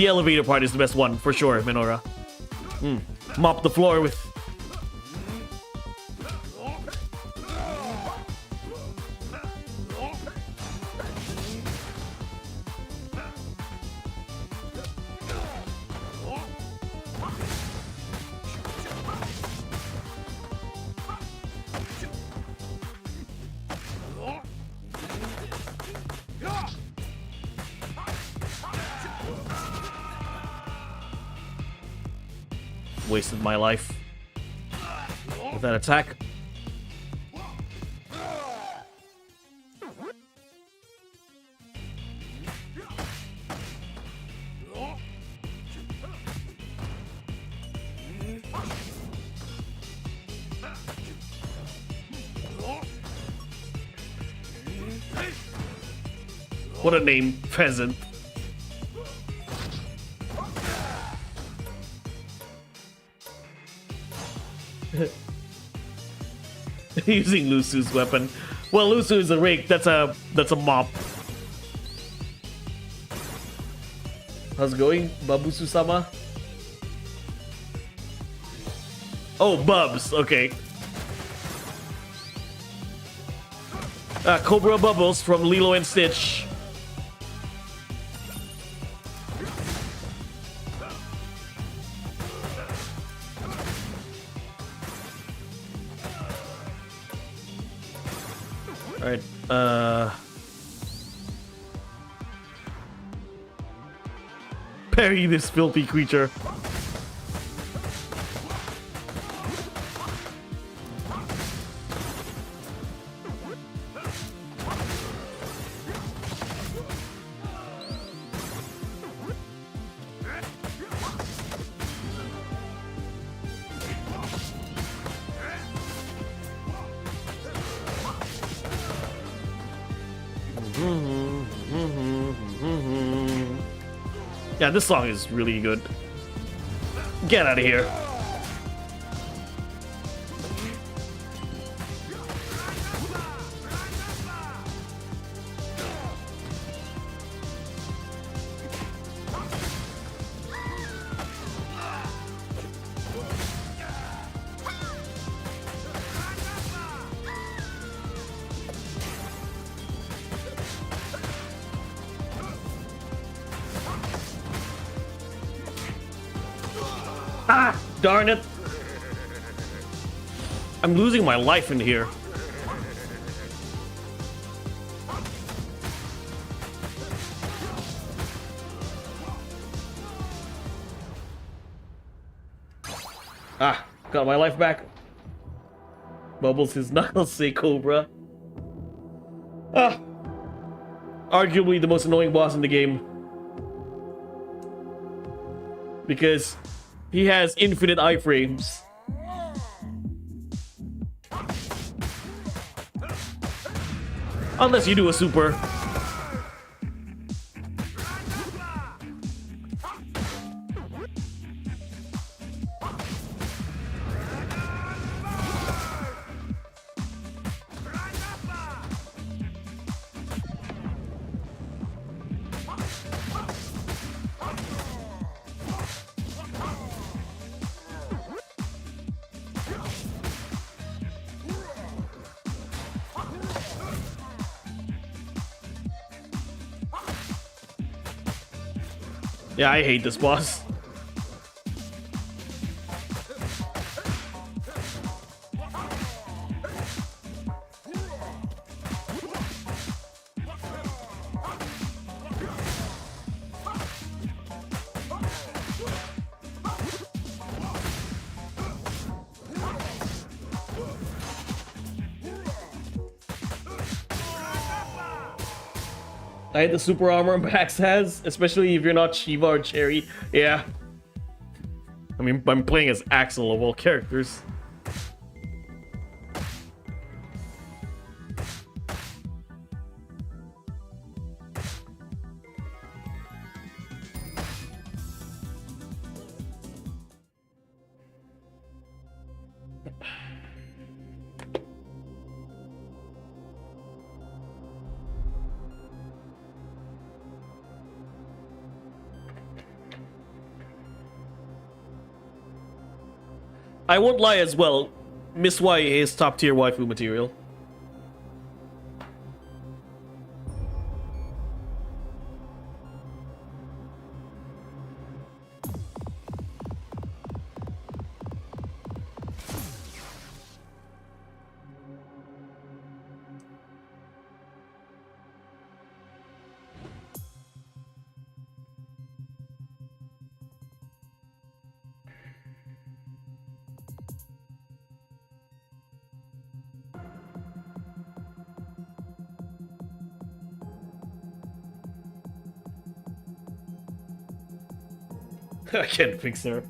elevator part is the best one for sure, Minora. Mop the floor with. Wasted my life with that attack. What a name, Pheasant. Using Lusu's weapon. Well, Lusu is a rake. That's a mop. How's it going, Babusu-sama? Oh, Bubs. Okay. Cobra Bubbles from Lilo and Stitch. Alright, parry this filthy creature. Yeah, this song is really good. Get out of here. Ah, darn it. I'm losing my life in here. Ah, got my life back. Bubbles his knuckles, say Cobra. Ah, arguably the most annoying boss in the game. Because he has infinite iframes. Unless you do a super. Yeah, I hate this boss. I hate the super armor Max has, especially if you're not Shiva or Cherry. Yeah. I mean, I'm playing as Axel of all characters. I won't lie as well, Miss Y is top tier waifu material. I can't fix her.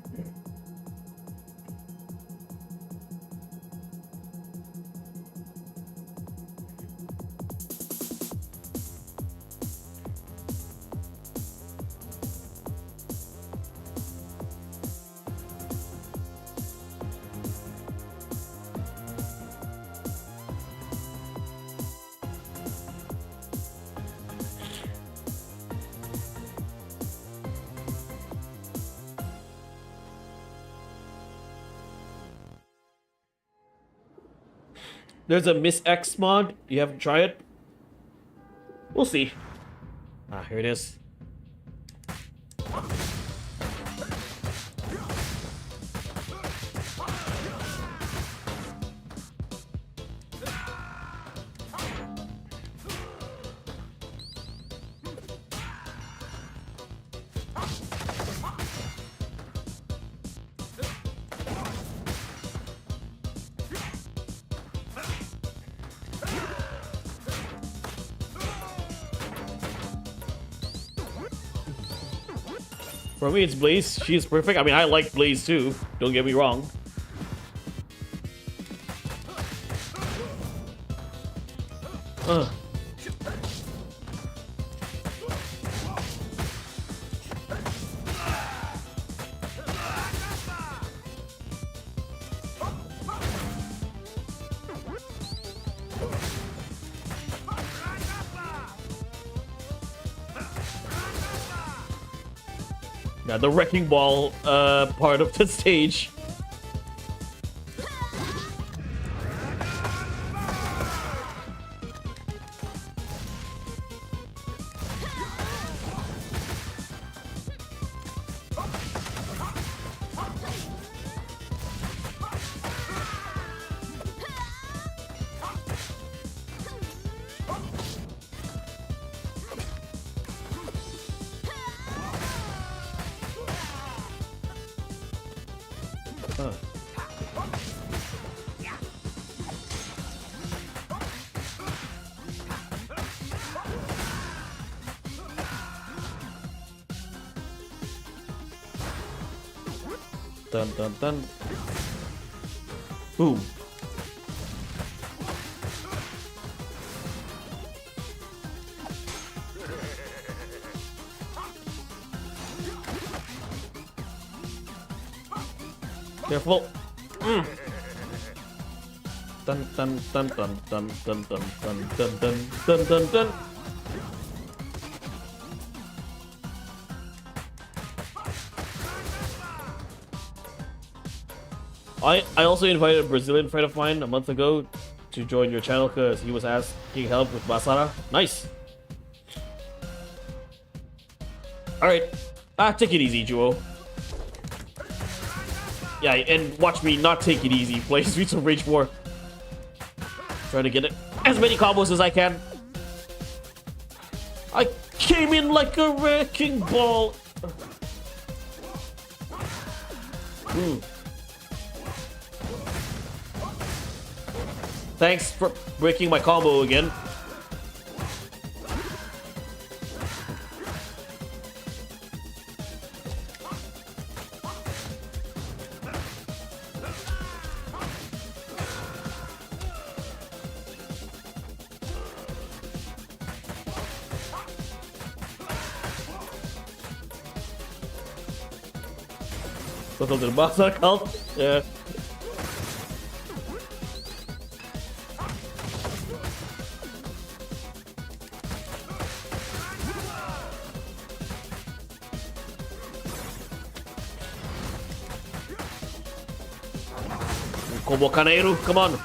There's a Miss X mod. You haven't tried it? We'll see. Ah, here it is. For me, it's Blaze. She is perfect. I mean, I like Blaze too. Don't get me wrong. Ugh. Yeah, the wrecking ball part of the stage. Dun dun dun. Boom. Careful. Dun dun dun dun dun dun dun dun dun dun dun dun dun. I also invited a Brazilian friend of mine a month ago to join your channel because he was asking help with Basara. Nice. All right, Take it easy, Juo. Yeah, and watch me not take it easy. Play Streets of Rage 4. Try to get it as many combos as I can. I came in like a wrecking ball. Thanks for breaking my combo again. Total del Baza cult. Yeah. Combo Kaneiru, come on.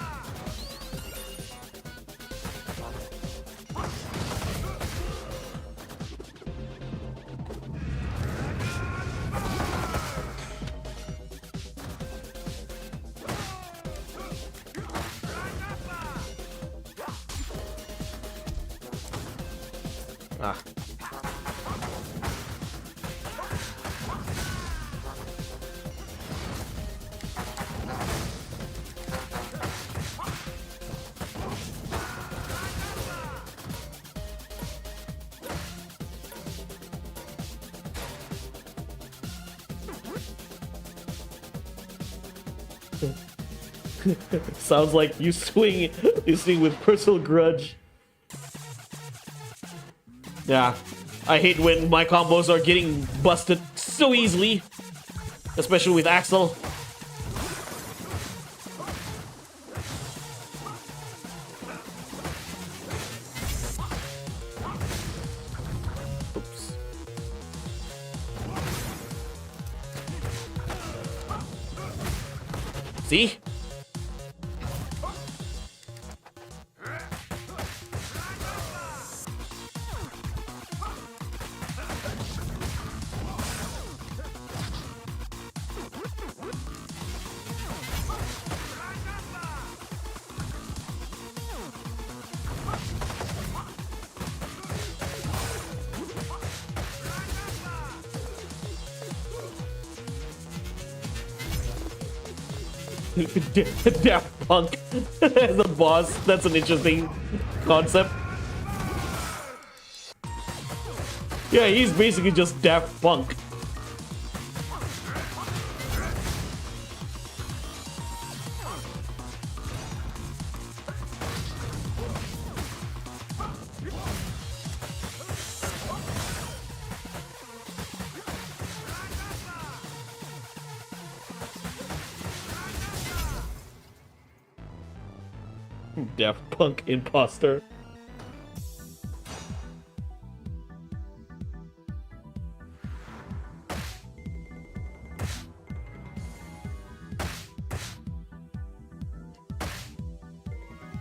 Ah. Sounds like you swing with personal grudge. Yeah, I hate when my combos are getting busted so easily, especially with Axel. Oops. See? Daft Punk as a boss. That's an interesting concept. Yeah, he's basically just Daft Punk. Daft Punk imposter.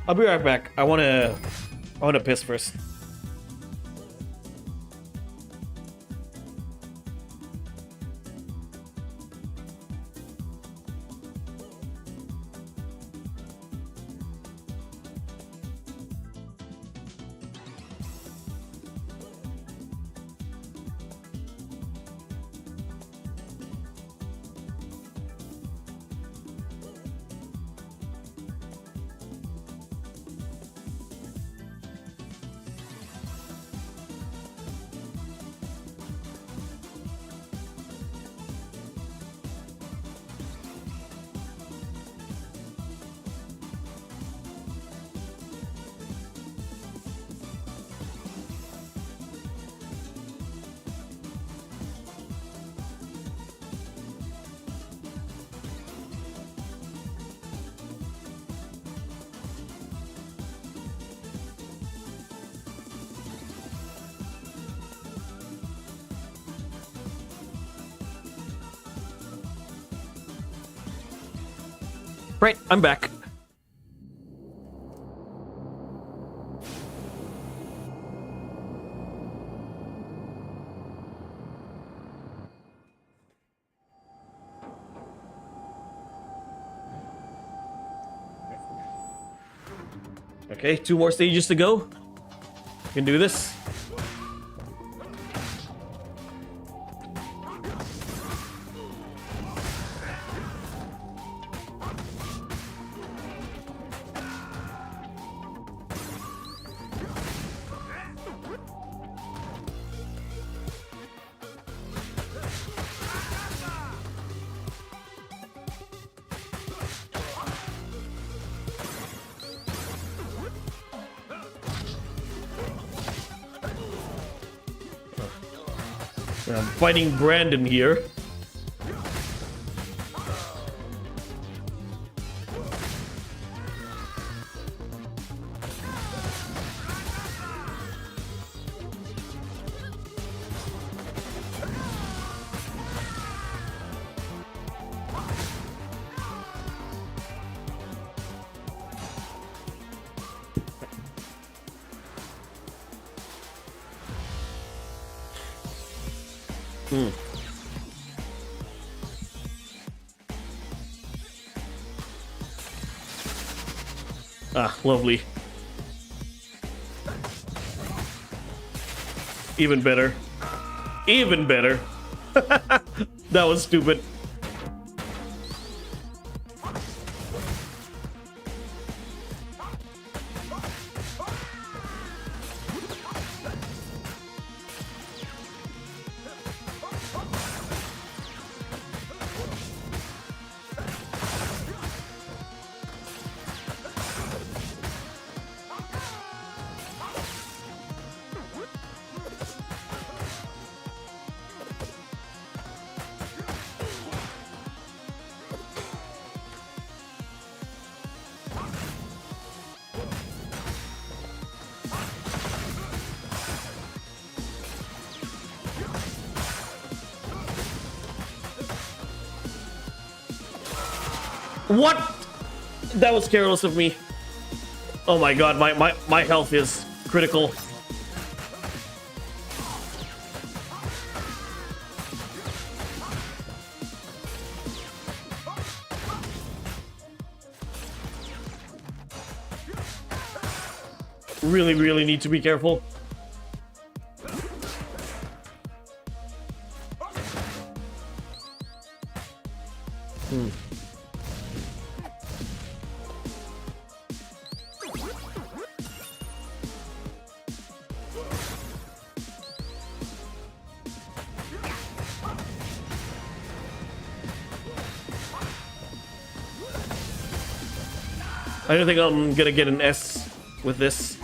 I'll be right back. I wanna piss first. Right, I'm back. Okay, 2 more stages to go. We can do this. I'm fighting Brandon here. Ah, lovely. Even better. Even better. That was stupid. What? That was careless of me. Oh my god, my health is critical. Really need to be careful. I don't think I'm gonna get an S with this.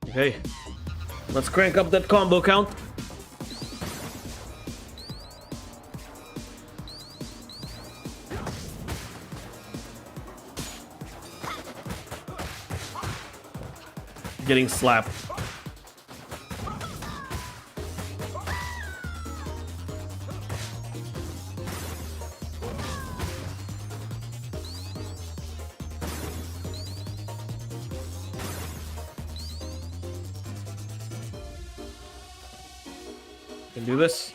Okay, let's crank up that combo count. Getting slapped. Can do this.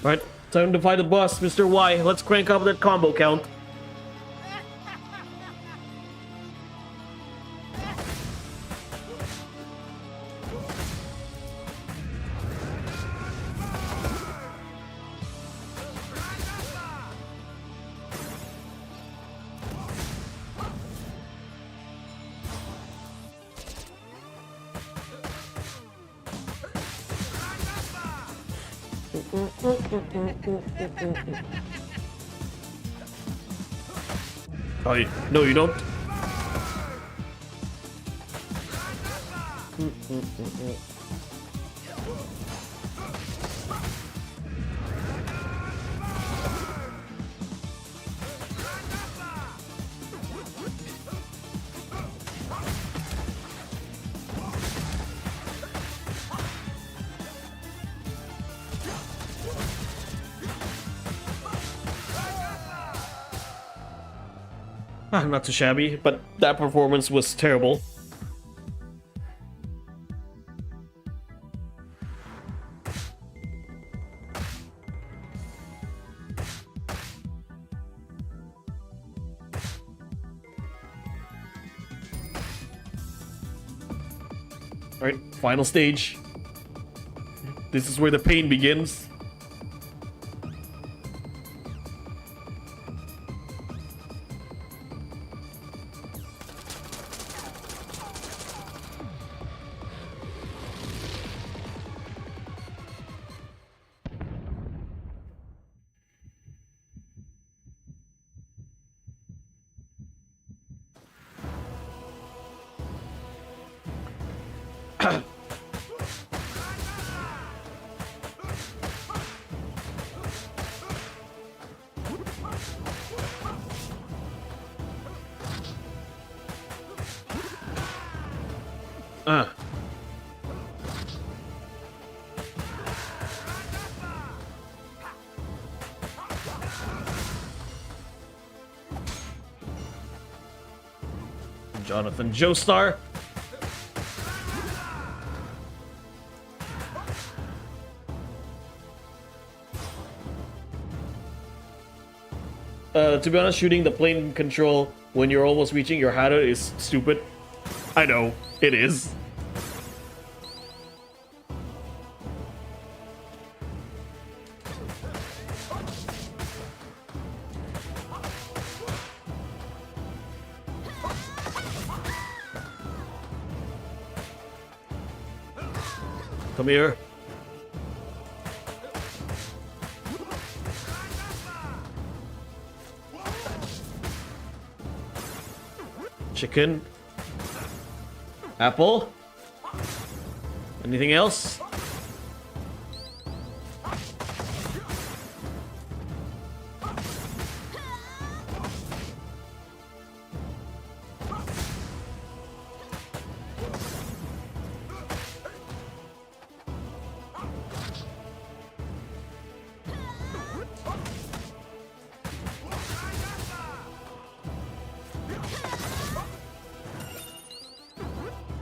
Alright, time to fight the boss, Mr. Y. Let's crank up that combo count. Oh, no, you don't. Not too shabby, but that performance was terrible. Alright, final stage. This is where the pain begins. Jonathan Joestar. To be honest, shooting the plane control when you're almost reaching your Hado is stupid. I know, it is. Come here. Chicken. Apple. Anything else?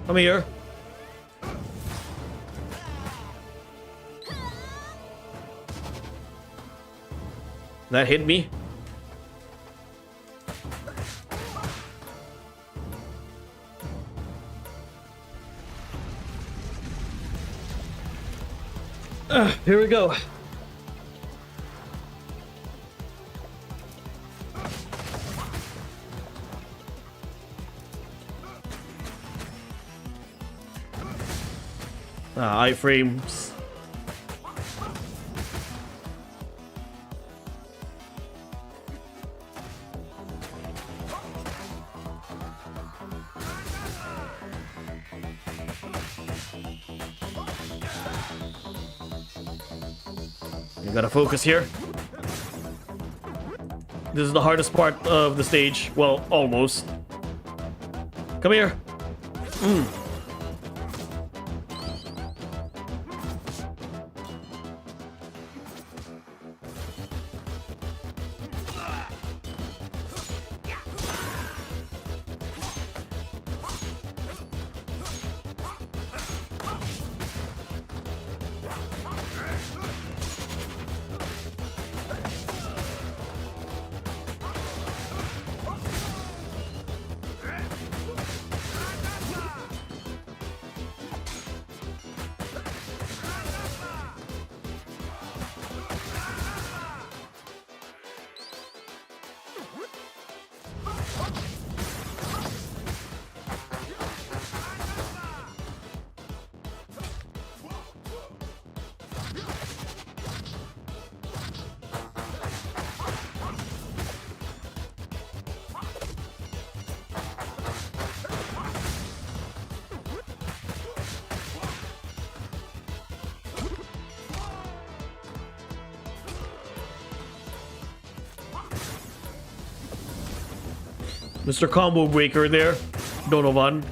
Come here. That hit me. Here we go. Iframes. You gotta focus here. This is the hardest part of the stage. Well, almost. Come here. Mr. Combo Breaker there. Donovan.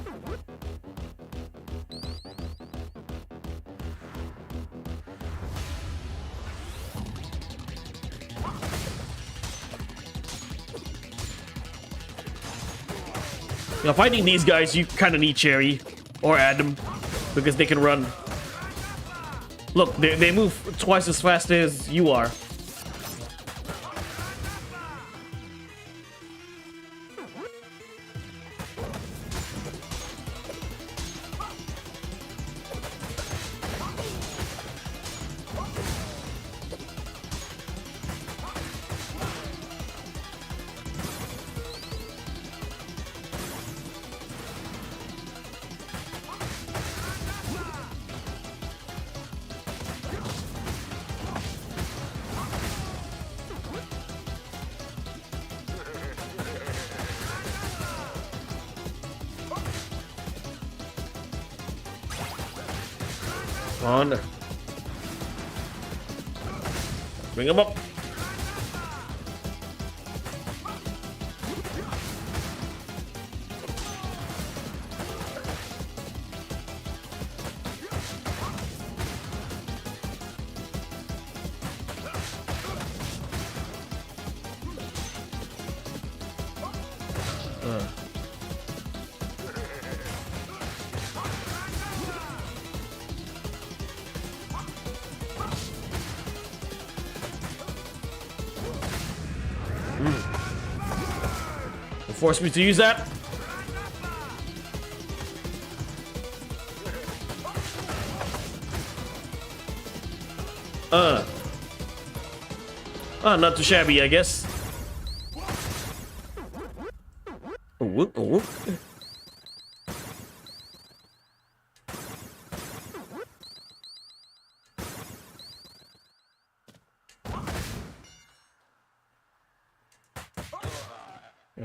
Now, fighting these guys, you kind of need Cherry or Adam because they can run. Look, they move twice as fast as you are. On. Bring him up. Force me to use that. Not too shabby, I guess. Ooh, ooh.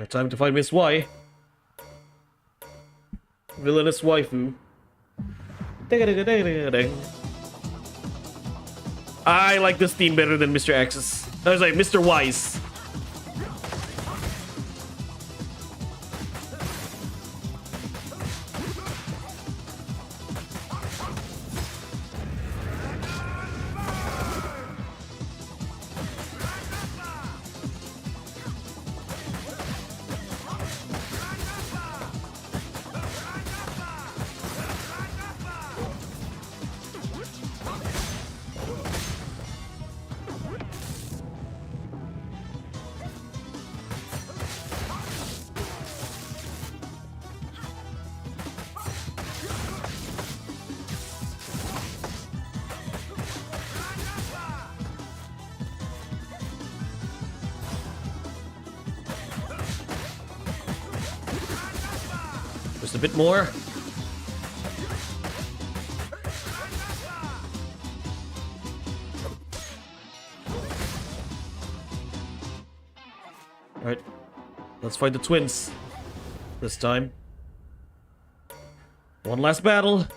Time to find Miss Y. Villainous waifu. I like this theme better than Mr. X's. I was like, Mr. Y's. Just a bit more. Alright. Let's fight the twins. This time. One last battle.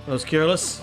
That was careless.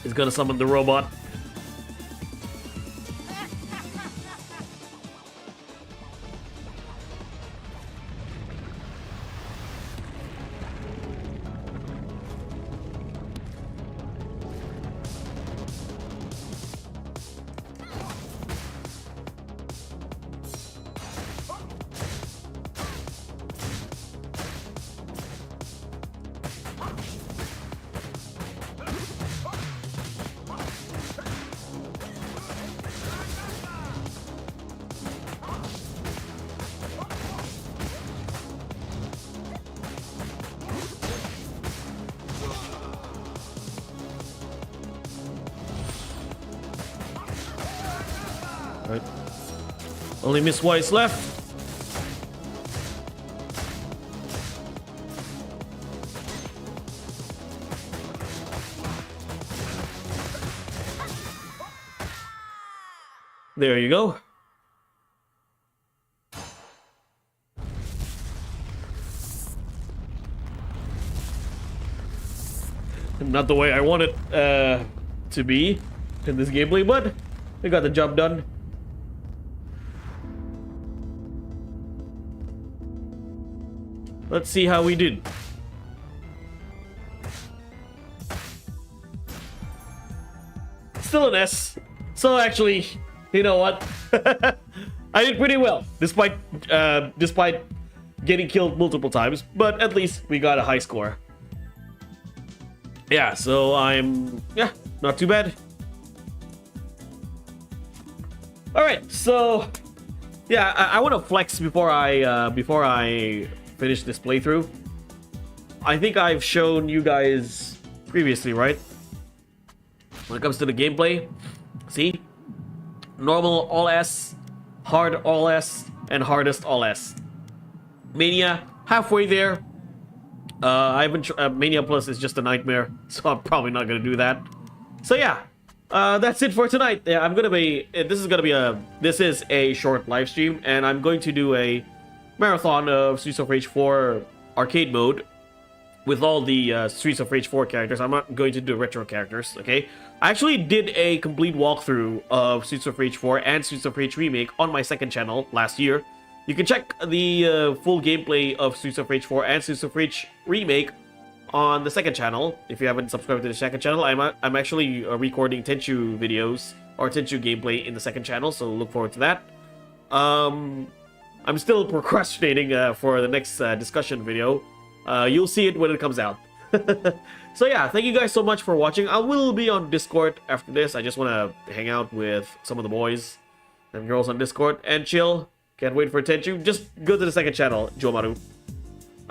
He's gonna summon the robot. Only Miss Wise left. There you go. Not the way I want it to be in this gameplay, but we got the job done. Let's see how we did. Still an S. So actually, you know what? I did pretty well, despite getting killed multiple times. But at least we got a high score. Yeah, so not too bad. All right, so yeah, I want to flex before I finish this playthrough. I think I've shown you guys previously, right? When it comes to the gameplay, see, normal all S, hard all S, and hardest all S. Mania halfway there. I haven't. Mania Plus is just a nightmare, so I'm probably not gonna do that. So yeah, that's it for tonight. Yeah, I'm gonna be. This is a short live stream, and I'm going to do a marathon of Streets of Rage 4 arcade mode with all the Streets of Rage 4 characters. I'm not going to do retro characters. Okay, I actually did a complete walkthrough of Streets of Rage 4 and Streets of Rage Remake on my second channel last year. You can check the full gameplay of Streets of Rage 4 and Streets of Rage Remake on the second channel. If you haven't subscribed to the second channel, I'm actually recording Tenchu videos or Tenchu gameplay in the second channel, so look forward to that. I'm still procrastinating for the next discussion video. You'll see it when it comes out. So yeah, thank you guys so much for watching. I will be on Discord after this. I just want to hang out with some of the boys and girls on Discord and chill. Can't wait for Tenchu. Just go to the second channel, Jomaru.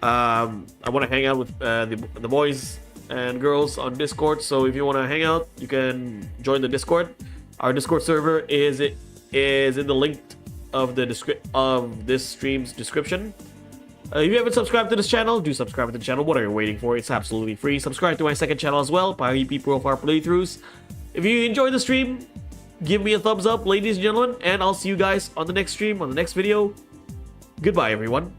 I want to hang out with the boys and girls on Discord. So if you want to hang out, you can join the Discord. Our Discord server is in the link of this stream's description. If you haven't subscribed to this channel, do subscribe to the channel. What are you waiting for? It's absolutely free. Subscribe to my second channel as well, Profar playthroughs. If you enjoyed the stream, give me a thumbs up, ladies and gentlemen, and I'll see you guys on the next stream, on the next video. Goodbye, everyone.